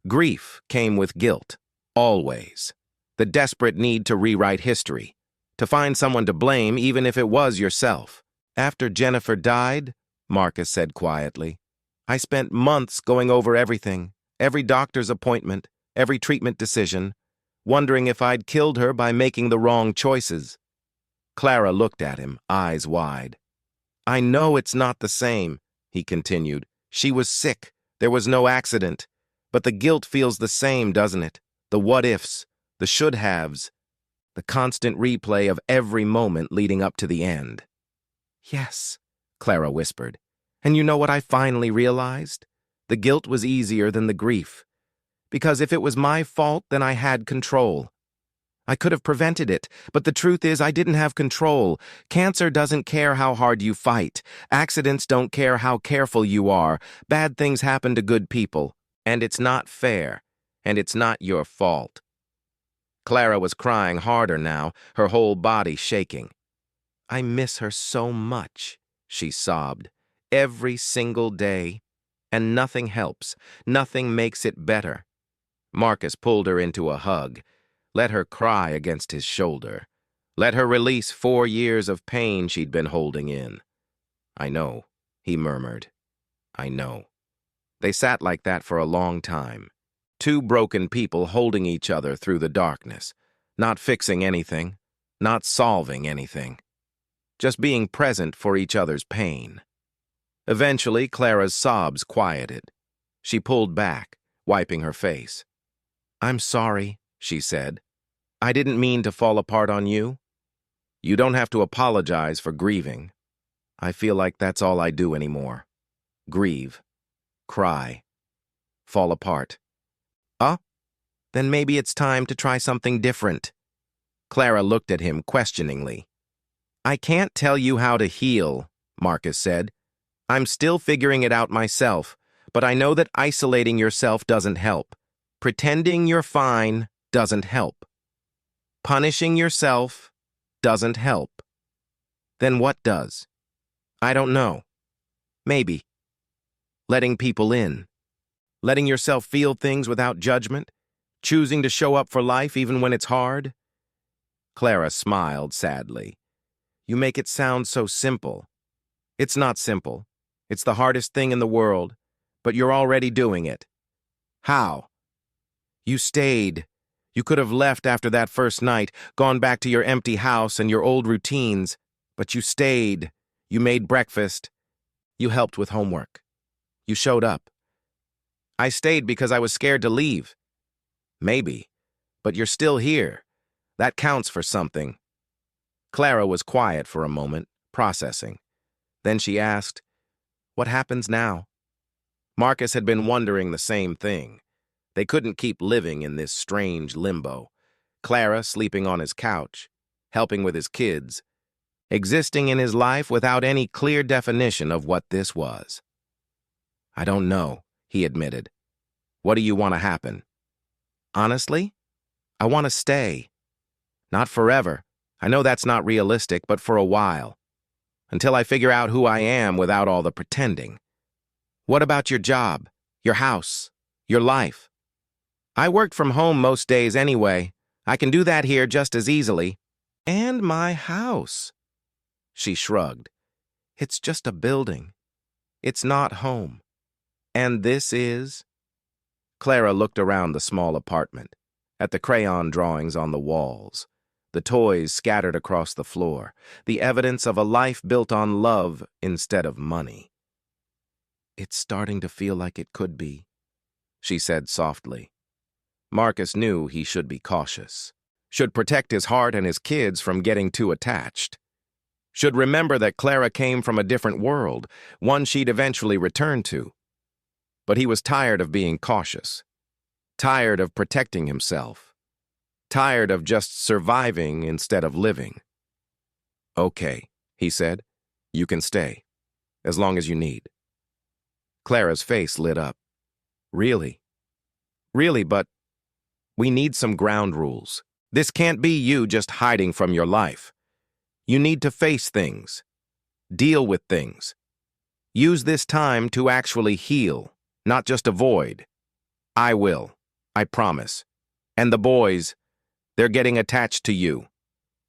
Grief came with guilt, always. The desperate need to rewrite history, to find someone to blame even if it was yourself. "After Jennifer died," Marcus said quietly, "I spent months going over everything, every doctor's appointment, every treatment decision, wondering if I'd killed her by making the wrong choices." Clara looked at him, eyes wide. "I know it's not the same," he continued. "She was sick. There was no accident. But the guilt feels the same, doesn't it? The what-ifs, the should-haves, the constant replay of every moment leading up to the end." Yes, Clara whispered. And you know what I finally realized? The guilt was easier than the grief. Because if it was my fault, then I had control. I could have prevented it, but the truth is I didn't have control. Cancer doesn't care how hard you fight. Accidents don't care how careful you are. Bad things happen to good people. And it's not fair. And it's not your fault. Clara was crying harder now, her whole body shaking. I miss her so much, she sobbed. Every single day. And nothing helps. Nothing makes it better. Marcus pulled her into a hug. Let her cry against his shoulder. Let her release 4 years of pain she'd been holding in. I know, he murmured. I know. They sat like that for a long time. Two broken people holding each other through the darkness, not fixing anything, not solving anything, just being present for each other's pain. Eventually, Clara's sobs quieted. She pulled back, wiping her face. I'm sorry, she said. I didn't mean to fall apart on you. You don't have to apologize for grieving. I feel like that's all I do anymore. Grieve. Cry. Fall apart. Then maybe it's time to try something different. Clara looked at him questioningly. I can't tell you how to heal, Marcus said. I'm still figuring it out myself, but I know that isolating yourself doesn't help. Pretending you're fine doesn't help. Punishing yourself doesn't help. Then what does? I don't know. Maybe. Letting people in. Letting yourself feel things without judgment. Choosing to show up for life even when it's hard. Clara smiled sadly. You make it sound so simple. It's not simple. It's the hardest thing in the world, but you're already doing it. How? You stayed. You could have left after that first night, gone back to your empty house and your old routines, but you stayed. You made breakfast. You helped with homework. You showed up. I stayed because I was scared to leave. Maybe, but you're still here. That counts for something. Clara was quiet for a moment, processing. Then she asked, what happens now? Marcus had been wondering the same thing. They couldn't keep living in this strange limbo. Clara sleeping on his couch, helping with his kids, existing in his life without any clear definition of what this was. I don't know, he admitted. What do you want to happen? Honestly, I want to stay. Not forever. I know that's not realistic, but for a while. Until I figure out who I am without all the pretending. What about your job, your house, your life? I worked from home most days anyway. I can do that here just as easily. And my house. She shrugged. It's just a building. It's not home. And this is? Clara looked around the small apartment, at the crayon drawings on the walls, the toys scattered across the floor, the evidence of a life built on love instead of money. It's starting to feel like it could be, she said softly. Marcus knew he should be cautious, should protect his heart and his kids from getting too attached, should remember that Clara came from a different world, one she'd eventually return to. But he was tired of being cautious, tired of protecting himself, tired of just surviving instead of living. Okay, he said, you can stay, as long as you need. Clara's face lit up. Really? Really, but we need some ground rules. This can't be you just hiding from your life. You need to face things, deal with things. Use this time to actually heal. Not just avoid. I will. I promise. And the boys, they're getting attached to you.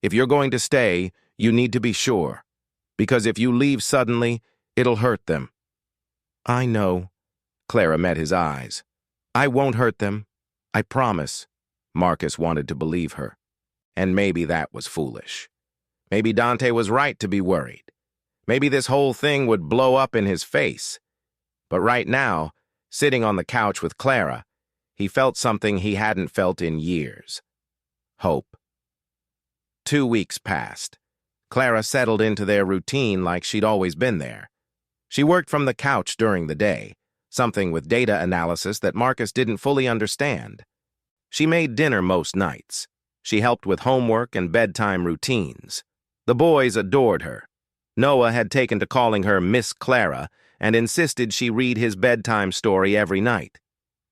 If you're going to stay, you need to be sure. Because if you leave suddenly, it'll hurt them. I know. Clara met his eyes. I won't hurt them. I promise. Marcus wanted to believe her. And maybe that was foolish. Maybe Dante was right to be worried. Maybe this whole thing would blow up in his face. But right now, sitting on the couch with Clara, he felt something he hadn't felt in years. Hope. 2 weeks passed. Clara settled into their routine like she'd always been there. She worked from the couch during the day, something with data analysis that Marcus didn't fully understand. She made dinner most nights. She helped with homework and bedtime routines. The boys adored her. Noah had taken to calling her Miss Clara and insisted she read his bedtime story every night.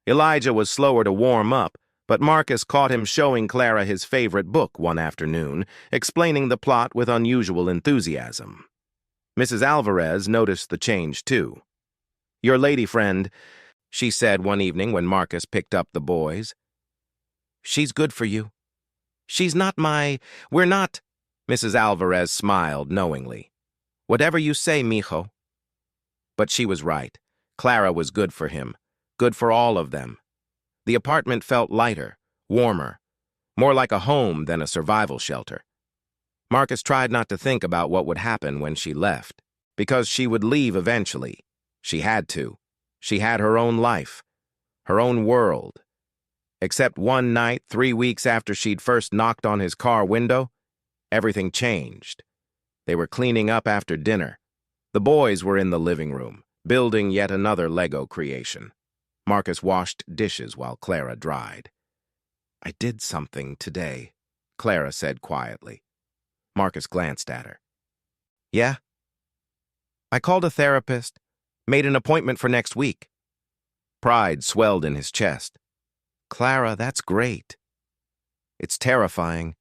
Elijah was slower to warm up, but Marcus caught him showing Clara his favorite book one afternoon, explaining the plot with unusual enthusiasm. Mrs. Alvarez noticed the change, too. "Your lady friend," she said one evening when Marcus picked up the boys. "She's good for you. She's not we're not—" Mrs. Alvarez smiled knowingly. "Whatever you say, mijo." But she was right. Clara was good for him, good for all of them. The apartment felt lighter, warmer, more like a home than a survival shelter. Marcus tried not to think about what would happen when she left, because she would leave eventually. She had to. She had her own life, her own world. Except one night, 3 weeks after she'd first knocked on his car window, everything changed. They were cleaning up after dinner. The boys were in the living room, building yet another Lego creation. Marcus washed dishes while Clara dried. "I did something today," Clara said quietly. Marcus glanced at her. "Yeah?" "I called a therapist, made an appointment for next week." Pride swelled in his chest. "Clara, that's great. It's terrifying.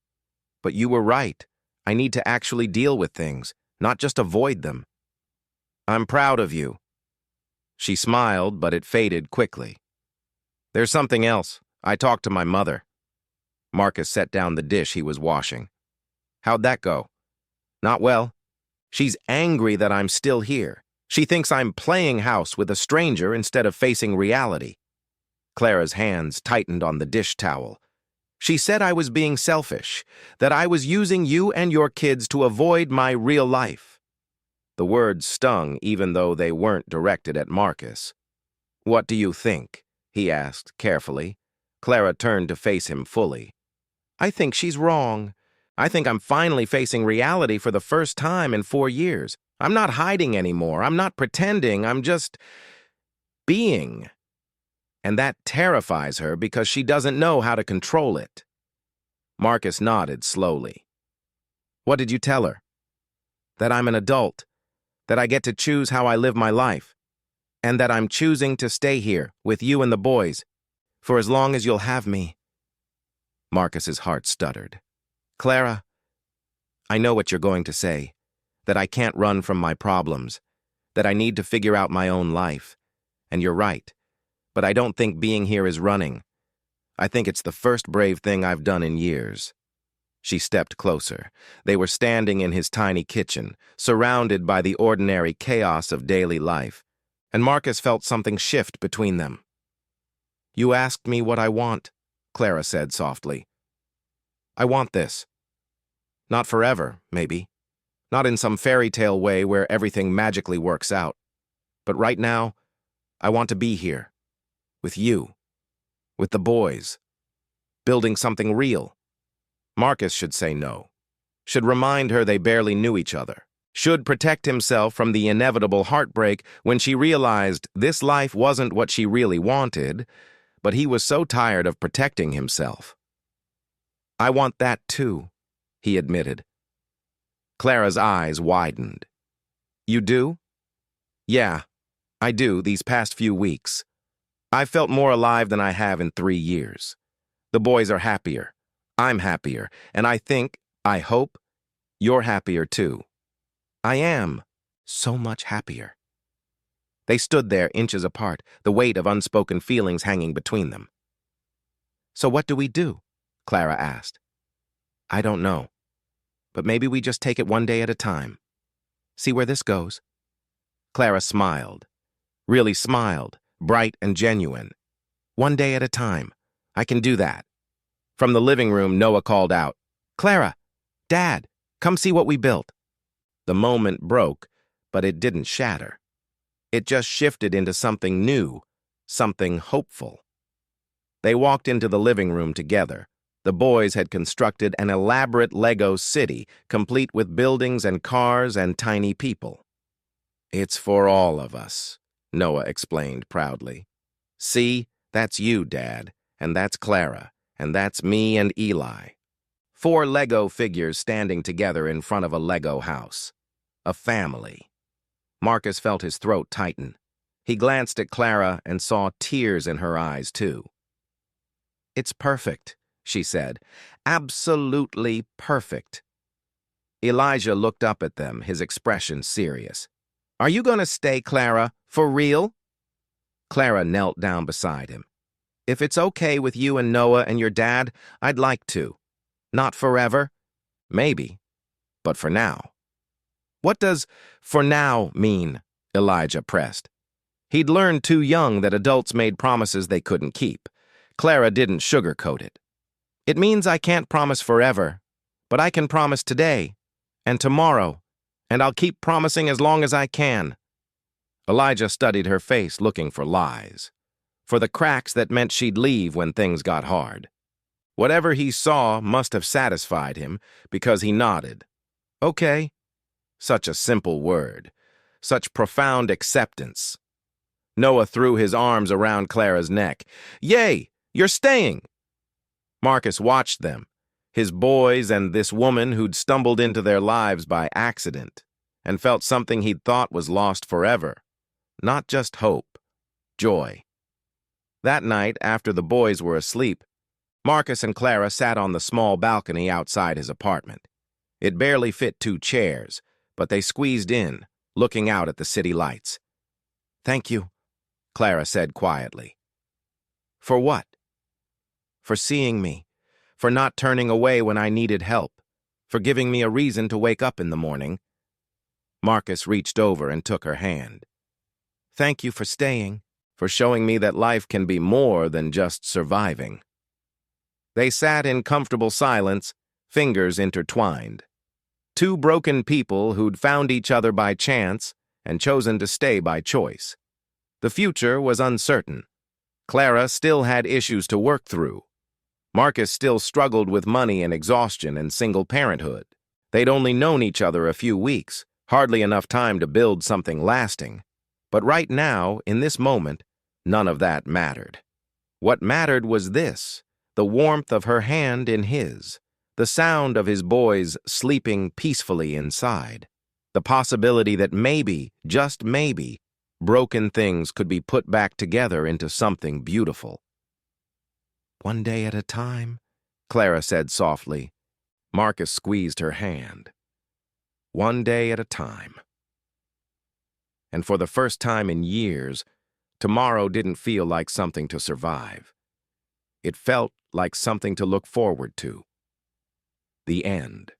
But you were right. I need to actually deal with things, not just avoid them." "I'm proud of you." She smiled, but it faded quickly. "There's something else. I talked to my mother." Marcus set down the dish he was washing. "How'd that go?" "Not well. She's angry that I'm still here. She thinks I'm playing house with a stranger instead of facing reality." Clara's hands tightened on the dish towel. "She said I was being selfish, that I was using you and your kids to avoid my real life." The words stung even though they weren't directed at Marcus. "What do you think?" he asked carefully. Clara turned to face him fully. "I think she's wrong. I think I'm finally facing reality for the first time in 4 years. I'm not hiding anymore. I'm not pretending. I'm just being. And that terrifies her because she doesn't know how to control it." Marcus nodded slowly. "What did you tell her?" "That I'm an adult, that I get to choose how I live my life, and that I'm choosing to stay here with you and the boys for as long as you'll have me." Marcus's heart stuttered. "Clara, I know what you're going to say, that I can't run from my problems, that I need to figure out my own life. And you're right, but I don't think being here is running. I think it's the first brave thing I've done in years." She stepped closer. They were standing in his tiny kitchen, surrounded by the ordinary chaos of daily life, and Marcus felt something shift between them. "You asked me what I want," Clara said softly. "I want this. Not forever, maybe. Not in some fairy tale way where everything magically works out. But right now, I want to be here. With you. With the boys. Building something real." Marcus should say no. Should remind her they barely knew each other. Should protect himself from the inevitable heartbreak when she realized this life wasn't what she really wanted, but he was so tired of protecting himself. "I want that too," he admitted. Clara's eyes widened. "You do?" "Yeah, I do these past few weeks. I've felt more alive than I have in 3 years. The boys are happier. I'm happier, and I hope, you're happier too." "I am. So much happier." They stood there inches apart, the weight of unspoken feelings hanging between them. "So what do we do?" Clara asked. "I don't know. But maybe we just take it one day at a time. See where this goes." Clara smiled. Really smiled, bright and genuine. "One day at a time. I can do that." From the living room, Noah called out, "Clara, Dad, come see what we built." The moment broke, but it didn't shatter. It just shifted into something new, something hopeful. They walked into the living room together. The boys had constructed an elaborate Lego city, complete with buildings and cars and tiny people. "It's for all of us," Noah explained proudly. "See, that's you, Dad, and that's Clara, and that's me and Eli." 4 Lego figures standing together in front of a Lego house. A family. Marcus felt his throat tighten. He glanced at Clara and saw tears in her eyes, too. "It's perfect," she said. "Absolutely perfect." Elijah looked up at them, his expression serious. "Are you going to stay, Clara? For real?" Clara knelt down beside him. "If it's okay with you and Noah and your dad, I'd like to. Not forever? Maybe. But for now." "What does 'for now' mean?" Elijah pressed. He'd learned too young that adults made promises they couldn't keep. Clara didn't sugarcoat it. "It means I can't promise forever, but I can promise today, and tomorrow, and I'll keep promising as long as I can." Elijah studied her face, looking for lies, for the cracks that meant she'd leave when things got hard. Whatever he saw must have satisfied him, because he nodded. "Okay." Such a simple word. Such profound acceptance. Noah threw his arms around Clara's neck. "Yay! You're staying!" Marcus watched them, his boys and this woman who'd stumbled into their lives by accident, and felt something he'd thought was lost forever. Not just hope, joy. That night, after the boys were asleep, Marcus and Clara sat on the small balcony outside his apartment. It barely fit 2 chairs, but they squeezed in, looking out at the city lights. "Thank you," Clara said quietly. "For what?" "For seeing me, for not turning away when I needed help, for giving me a reason to wake up in the morning." Marcus reached over and took her hand. "Thank you for staying, for showing me that life can be more than just surviving." They sat in comfortable silence, fingers intertwined. 2 broken people who'd found each other by chance and chosen to stay by choice. The future was uncertain. Clara still had issues to work through. Marcus still struggled with money and exhaustion and single parenthood. They'd only known each other a few weeks, hardly enough time to build something lasting. But right now, in this moment, none of that mattered. What mattered was this: the warmth of her hand in his, the sound of his boys sleeping peacefully inside, the possibility that maybe, just maybe, broken things could be put back together into something beautiful. "One day at a time," Clara said softly. Marcus squeezed her hand. One day at a time. And for the first time in years, tomorrow didn't feel like something to survive. It felt like something to look forward to. The end.